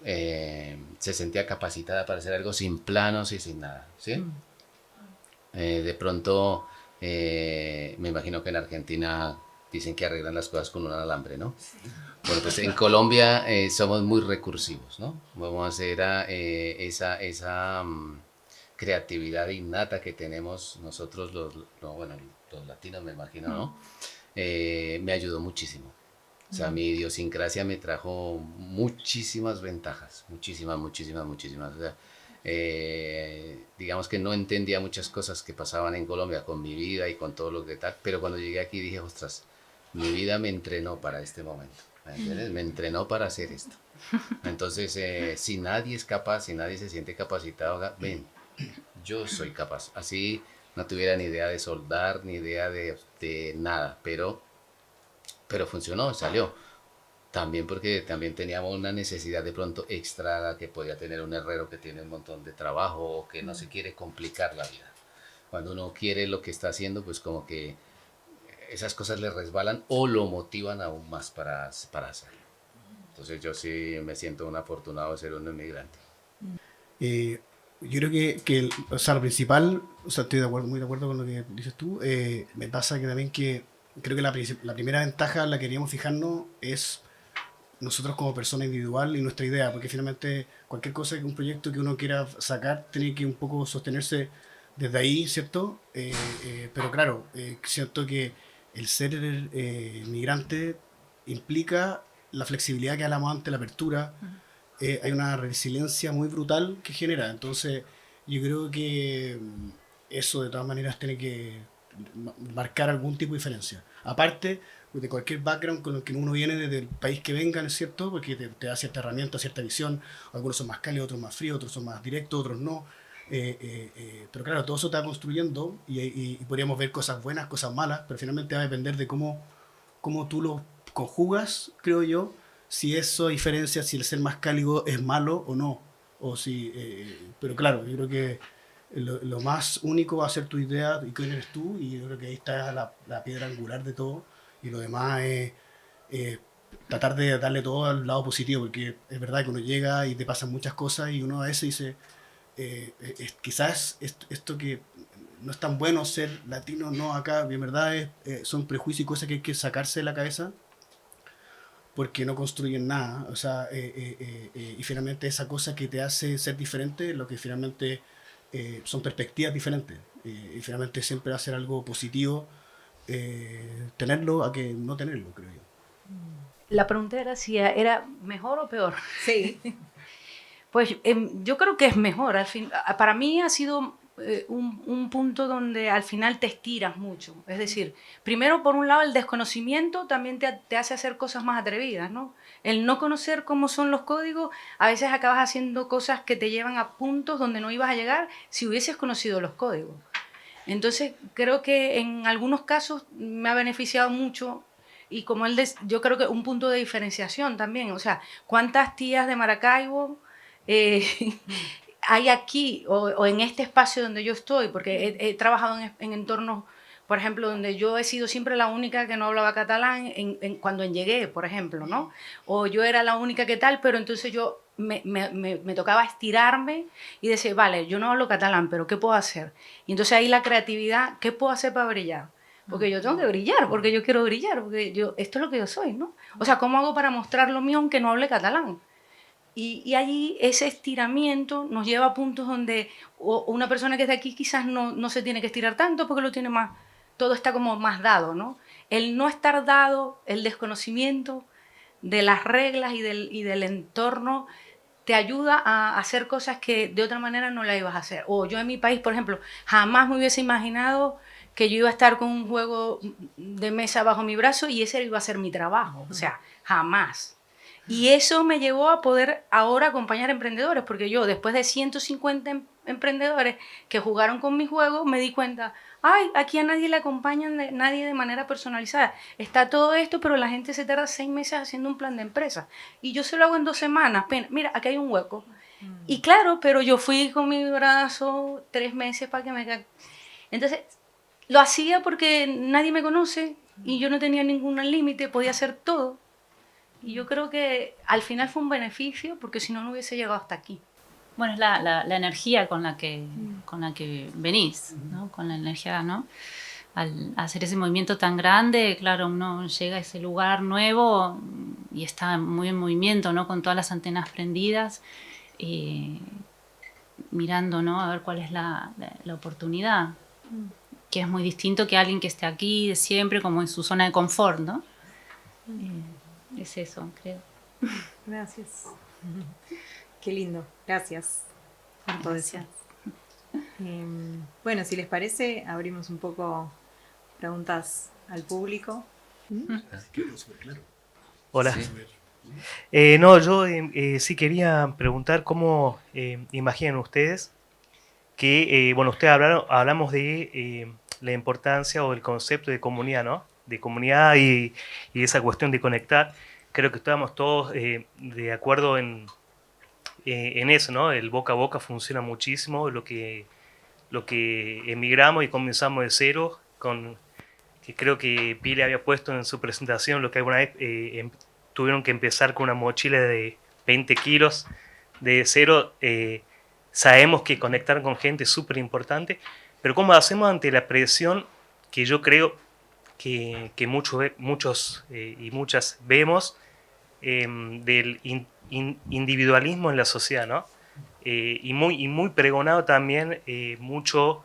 se sentía capacitada para hacer algo sin planos y sin nada, ¿sí? De pronto, me imagino que en Argentina dicen que arreglan las cosas con un alambre, ¿no? Bueno, pues en Colombia somos muy recursivos, ¿no? Vamos a hacer esa creatividad innata que tenemos nosotros los latinos, me imagino, ¿no? Me ayudó muchísimo. O sea, mi idiosincrasia me trajo muchísimas ventajas, muchísimas. O sea, digamos que no entendía muchas cosas que pasaban en Colombia con mi vida y con todo lo que tal, pero cuando llegué aquí dije, ostras, mi vida me entrenó para este momento, ¿me entiendes? Me entrenó para hacer esto. Entonces, si nadie es capaz, si nadie se siente capacitado, ven, yo soy capaz. Así no tuviera ni idea de soldar, ni idea de nada, pero funcionó, salió. También porque también teníamos una necesidad de pronto extra que podía tener un herrero que tiene un montón de trabajo o que no se quiere complicar la vida. Cuando uno quiere lo que está haciendo, pues como que esas cosas le resbalan o lo motivan aún más para hacerlo. Entonces yo sí me siento un afortunado de ser un inmigrante. Yo creo que o sea, lo principal, o sea, estoy muy de acuerdo con lo que dices tú. Me pasa que también que creo que la primera ventaja en la que queríamos fijarnos es nosotros como persona individual y nuestra idea, porque finalmente cualquier cosa, un proyecto que uno quiera sacar, tiene que un poco sostenerse desde ahí, ¿cierto? Pero claro, siento que el ser migrante implica la flexibilidad que hablamos antes, la apertura. Hay una resiliencia muy brutal que genera. Entonces, yo creo que eso de todas maneras tiene que marcar algún tipo de diferencia. Aparte de cualquier background con el que uno viene desde el país que venga, ¿no es cierto? Porque te da cierta herramienta, cierta visión. Algunos son más cálidos, otros más fríos, otros son más directos, otros no. Pero claro, todo eso te va construyendo y podríamos ver cosas buenas, cosas malas, pero finalmente va a depender de cómo tú lo conjugas, creo yo, si eso diferencia, si el ser más cálido es malo o no. O si, pero claro, yo creo que lo más único va a ser tu idea y quién eres tú, y yo creo que ahí está la piedra angular de todo, y lo demás es tratar de darle todo al lado positivo, porque es verdad que uno llega y te pasan muchas cosas y uno a veces dice, quizás esto que no es tan bueno ser latino, no acá, en verdad son prejuicios y cosas que hay que sacarse de la cabeza porque no construyen nada, o sea, y finalmente esa cosa que te hace ser diferente, lo que finalmente son perspectivas diferentes, y finalmente siempre va a ser algo positivo tenerlo a que no tenerlo, creo yo. La pregunta era si era mejor o peor. Sí. Pues yo creo que es mejor. Al fin, para mí ha sido un punto donde al final te estiras mucho. Es decir, primero, por un lado, el desconocimiento también te hace hacer cosas más atrevidas, ¿no? El no conocer cómo son los códigos, a veces acabas haciendo cosas que te llevan a puntos donde no ibas a llegar si hubieses conocido los códigos. Entonces, creo que en algunos casos me ha beneficiado mucho. Y como yo creo que un punto de diferenciación también. O sea, ¿cuántas tías de Maracaibo hay aquí o en este espacio donde yo estoy? Porque he trabajado en entornos, por ejemplo, donde yo he sido siempre la única que no hablaba catalán cuando llegué, por ejemplo, ¿no? O yo era la única que tal, pero entonces yo me tocaba estirarme y decir, vale, yo no hablo catalán, pero ¿qué puedo hacer? Y entonces ahí la creatividad, ¿qué puedo hacer para brillar? Porque yo tengo que brillar, porque yo quiero brillar, porque esto es lo que yo soy, ¿no? O sea, ¿cómo hago para mostrar lo mío aunque no hable catalán? Y allí ese estiramiento nos lleva a puntos donde una persona que está aquí quizás no se tiene que estirar tanto porque lo tiene más, todo está como más dado, ¿no? El no estar dado, el desconocimiento de las reglas y del entorno te ayuda a hacer cosas que de otra manera no las ibas a hacer. O yo en mi país, por ejemplo, jamás me hubiese imaginado que yo iba a estar con un juego de mesa bajo mi brazo y ese iba a ser mi trabajo. O sea, jamás. Y eso me llevó a poder ahora acompañar emprendedores, porque yo después de 150 emprendedores que jugaron con mis juegos, me di cuenta, ay, aquí a nadie le acompaña, nadie de manera personalizada. Está todo esto, pero la gente se tarda 6 meses haciendo un plan de empresa. Y yo se lo hago en 2 semanas. Mira, aquí hay un hueco. Y claro, pero yo fui con mi brazo 3 meses para que me... Entonces, lo hacía porque nadie me conoce y yo no tenía ningún límite, podía hacer todo. Y yo creo que al final fue un beneficio porque si no, no hubiese llegado hasta aquí. Bueno, es la energía con la que venís, ¿no? Con la energía, ¿no? Al hacer ese movimiento tan grande, claro, uno llega a ese lugar nuevo y está muy en movimiento, ¿no? Con todas las antenas prendidas, mirando, ¿no? A ver cuál es la oportunidad, que es muy distinto que alguien que esté aquí de siempre, como en su zona de confort, ¿no? Es eso, creo. Gracias. Qué lindo. Gracias por todo eso. Bueno, si les parece, abrimos un poco preguntas al público. Hola. Sí. No, yo sí quería preguntar cómo imaginan ustedes que, bueno, ustedes hablamos de la importancia o el concepto de comunidad, ¿no? De comunidad y esa cuestión de conectar. Creo que estábamos todos de acuerdo en eso, ¿no? El boca a boca funciona muchísimo, lo que emigramos y comenzamos de cero, que creo que Pili había puesto en su presentación, lo que alguna vez tuvieron que empezar con una mochila de 20 kilos de cero. Sabemos que conectar con gente es súper importante, pero ¿cómo hacemos ante la presión que yo creo que muchos y muchas vemos del individualismo en la sociedad, ¿no? Y muy pregonado también mucho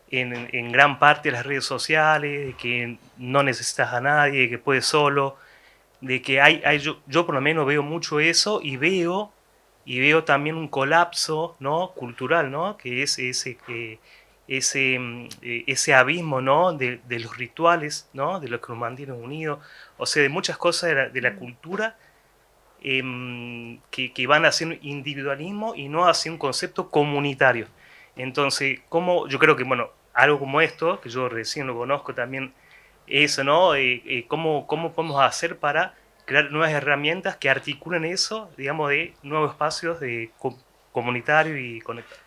en gran parte de las redes sociales, de que no necesitas a nadie, de que puedes solo, de que yo por lo menos veo mucho eso y veo también un colapso, ¿no? Cultural, ¿no? Que es ese ese abismo, ¿no? De los rituales, ¿no? De lo que nos mantiene unidos, o sea, de muchas cosas de la cultura que van hacia un individualismo y no hacia un concepto comunitario. Entonces, yo creo que, bueno, algo como esto, que yo recién lo conozco también, eso, ¿no? ¿Cómo podemos hacer para crear nuevas herramientas que articulen eso, digamos, de nuevos espacios de comunitario y conectar?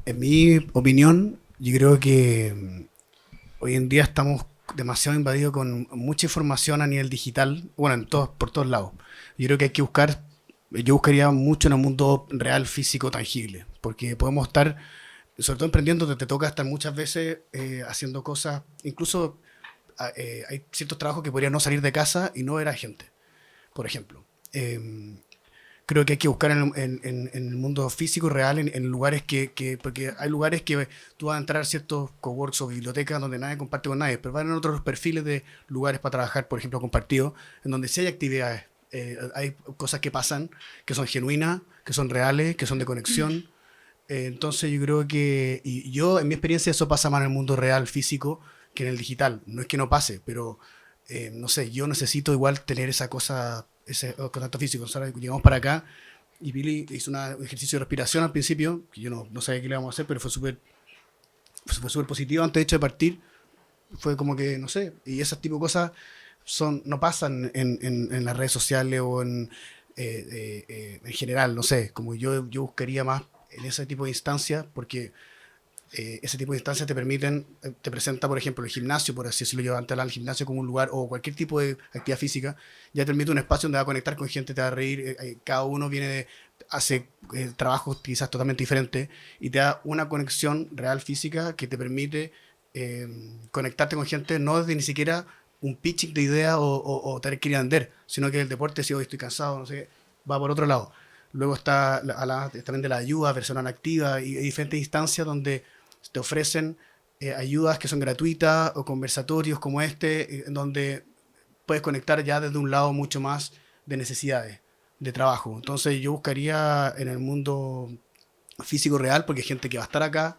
En mi opinión, yo creo que hoy en día estamos demasiado invadidos con mucha información a nivel digital, bueno, por todos lados. Yo creo que hay que yo buscaría mucho en el mundo real, físico, tangible, porque podemos estar, sobre todo emprendiendo, te toca estar muchas veces haciendo cosas, incluso hay ciertos trabajos que podrían no salir de casa y no ver a gente, por ejemplo. Creo que hay que buscar en el mundo físico real, en lugares porque hay lugares que tú vas a entrar a ciertos coworks o bibliotecas donde nadie comparte con nadie, pero van en otros perfiles de lugares para trabajar, por ejemplo, compartidos, en donde sí hay actividades, hay cosas que pasan, que son genuinas, que son reales, que son de conexión. Entonces yo creo que, y yo en mi experiencia eso pasa más en el mundo real, físico, que en el digital. No es que no pase, pero no sé, yo necesito igual tener esa cosa, ese contacto físico. Nosotros llegamos para acá y Billy hizo un ejercicio de respiración al principio, que yo no sabía qué le íbamos a hacer, pero fue súper positivo antes de hecho de partir. Fue como que, no sé, y ese tipo de cosas no pasan en las redes sociales o en general, no sé, como yo buscaría más en ese tipo de instancias, porque ese tipo de instancias te presenta, por ejemplo, el gimnasio, por así decirlo, yo antes hablaba del gimnasio como un lugar, o cualquier tipo de actividad física, ya te permite un espacio donde va a conectar con gente, te va a reír, cada uno hace trabajos quizás totalmente diferentes, y te da una conexión real física que te permite conectarte con gente, no desde ni siquiera un pitching de ideas o tener que ir a vender, sino que el deporte, si hoy estoy cansado, no sé, va por otro lado. Luego está también de la ayuda personal activa y diferentes instancias donde te ofrecen ayudas que son gratuitas o conversatorios como este, en donde puedes conectar ya desde un lado mucho más de necesidades de trabajo. Entonces yo buscaría en el mundo físico real, porque hay gente que va a estar acá,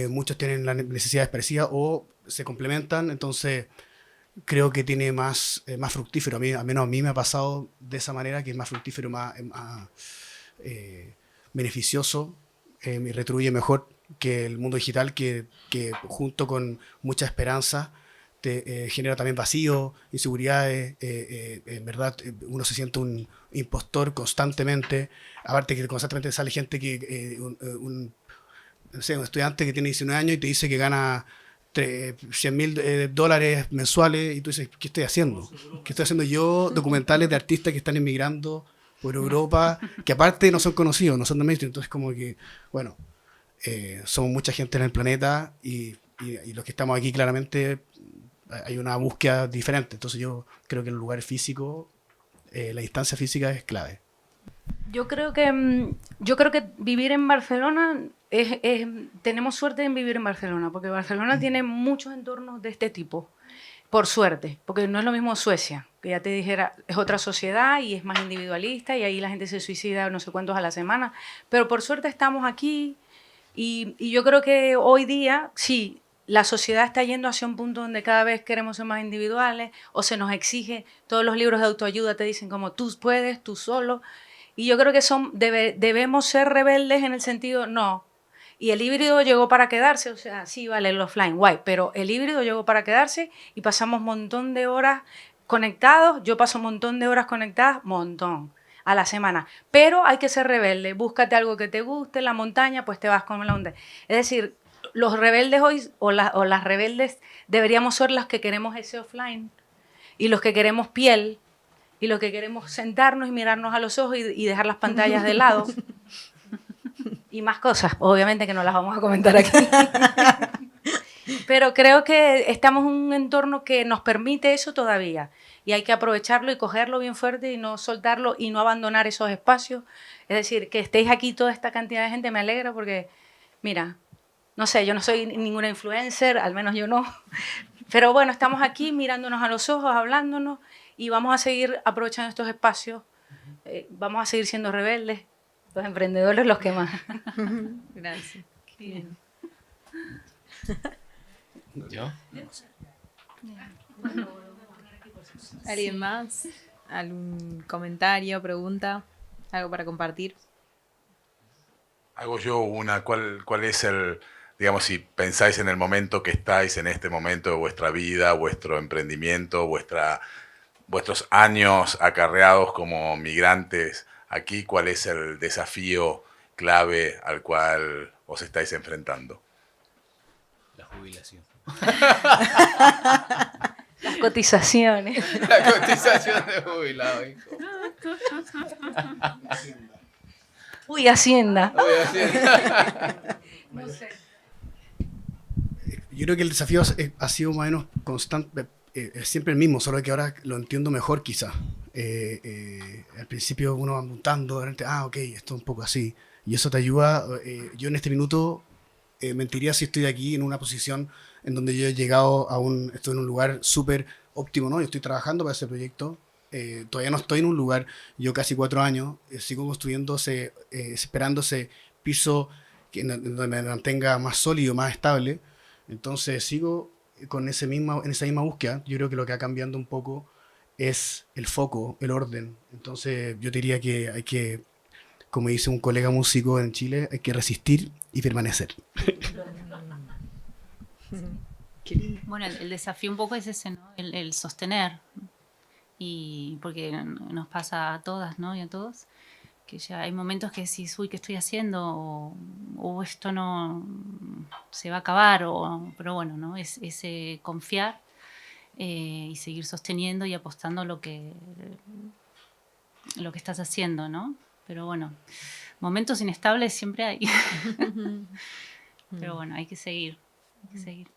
muchos tienen las necesidades parecidas o se complementan, entonces creo que tiene más fructífero. Al menos a mí me ha pasado de esa manera, que es más fructífero, más beneficioso, me retribuye mejor que el mundo digital, que junto con mucha esperanza te genera también vacío, inseguridades, en verdad uno se siente un impostor constantemente, aparte que constantemente sale gente que no sé, un estudiante que tiene 19 años y te dice que gana $100,000 mensuales, y tú dices, ¿qué estoy haciendo? ¿Qué estoy haciendo yo? Documentales de artistas que están emigrando por Europa, que aparte no son conocidos, no son de mainstream. Entonces como que, bueno, somos mucha gente en el planeta y los que estamos aquí claramente hay una búsqueda diferente. Entonces yo creo que el lugar físico, la distancia física es clave. Yo creo que vivir en Barcelona tenemos suerte en vivir en Barcelona, porque Barcelona tiene muchos entornos de este tipo, por suerte, porque no es lo mismo Suecia, que ya te dijera, es otra sociedad y es más individualista y ahí la gente se suicida no sé cuántos a la semana, pero por suerte estamos aquí y yo creo que hoy día, sí, la sociedad está yendo hacia un punto donde cada vez queremos ser más individuales o se nos exige, todos los libros de autoayuda te dicen como tú puedes, tú solo. Y yo creo que debemos ser rebeldes en el sentido, no. Y el híbrido llegó para quedarse, o sea, sí, vale, el offline, guay, pero el híbrido llegó para quedarse y pasamos un montón de horas conectados. Yo paso un montón de horas conectadas, montón, a la semana. Pero hay que ser rebelde, búscate algo que te guste, la montaña, pues te vas con la onda. Es decir, los rebeldes hoy, o las rebeldes, deberíamos ser los que queremos ese offline y los que queremos piel, y lo que queremos sentarnos y mirarnos a los ojos y dejar las pantallas de lado. Y más cosas, obviamente que no las vamos a comentar aquí. Pero creo que estamos en un entorno que nos permite eso todavía. Y hay que aprovecharlo y cogerlo bien fuerte y no soltarlo y no abandonar esos espacios. Es decir, que estéis aquí toda esta cantidad de gente me alegra porque, mira, no sé, yo no soy ninguna influencer, al menos yo no. Pero bueno, estamos aquí mirándonos a los ojos, hablándonos. Y vamos a seguir aprovechando estos espacios, vamos a seguir siendo rebeldes, los emprendedores los que más. Gracias. Bien. ¿Yo? ¿Alguien más? ¿Algún comentario, pregunta? ¿Algo para compartir? Hago yo una, ¿cuál es el, digamos, si pensáis en el momento que estáis, en este momento de vuestra vida, vuestro emprendimiento, vuestros años acarreados como migrantes aquí, cuál es el desafío clave al cual os estáis enfrentando? La jubilación. Las cotizaciones. La cotización de jubilado, hijo. Uy, Hacienda. Yo creo que el desafío ha sido más o menos constante, es siempre el mismo, solo que ahora lo entiendo mejor quizás. Al principio uno va montando, de repente, ok, esto es un poco así. Y eso te ayuda. Yo en este minuto mentiría si estoy aquí en una posición en donde yo he llegado estoy en un lugar súper óptimo, ¿no? Yo estoy trabajando para ese proyecto. Todavía no estoy en un lugar, yo casi 4 años, sigo construyéndose, esperando ese piso donde me mantenga más sólido, más estable. Entonces sigo en esa misma búsqueda. Yo creo que lo que va cambiando un poco es el foco, el orden. Entonces yo diría que hay que, como dice un colega músico en Chile, hay que resistir y permanecer. Bueno, el desafío un poco es ese, ¿no? El sostener. Y porque nos pasa a todas, ¿no? Y a todos, que ya hay momentos que decís, uy, ¿qué estoy haciendo? O esto no se va a acabar, pero bueno, ¿no? Es ese confiar y seguir sosteniendo y apostando lo que estás haciendo, ¿no? Pero bueno, momentos inestables siempre hay. Pero bueno, hay que seguir. Hay que seguir.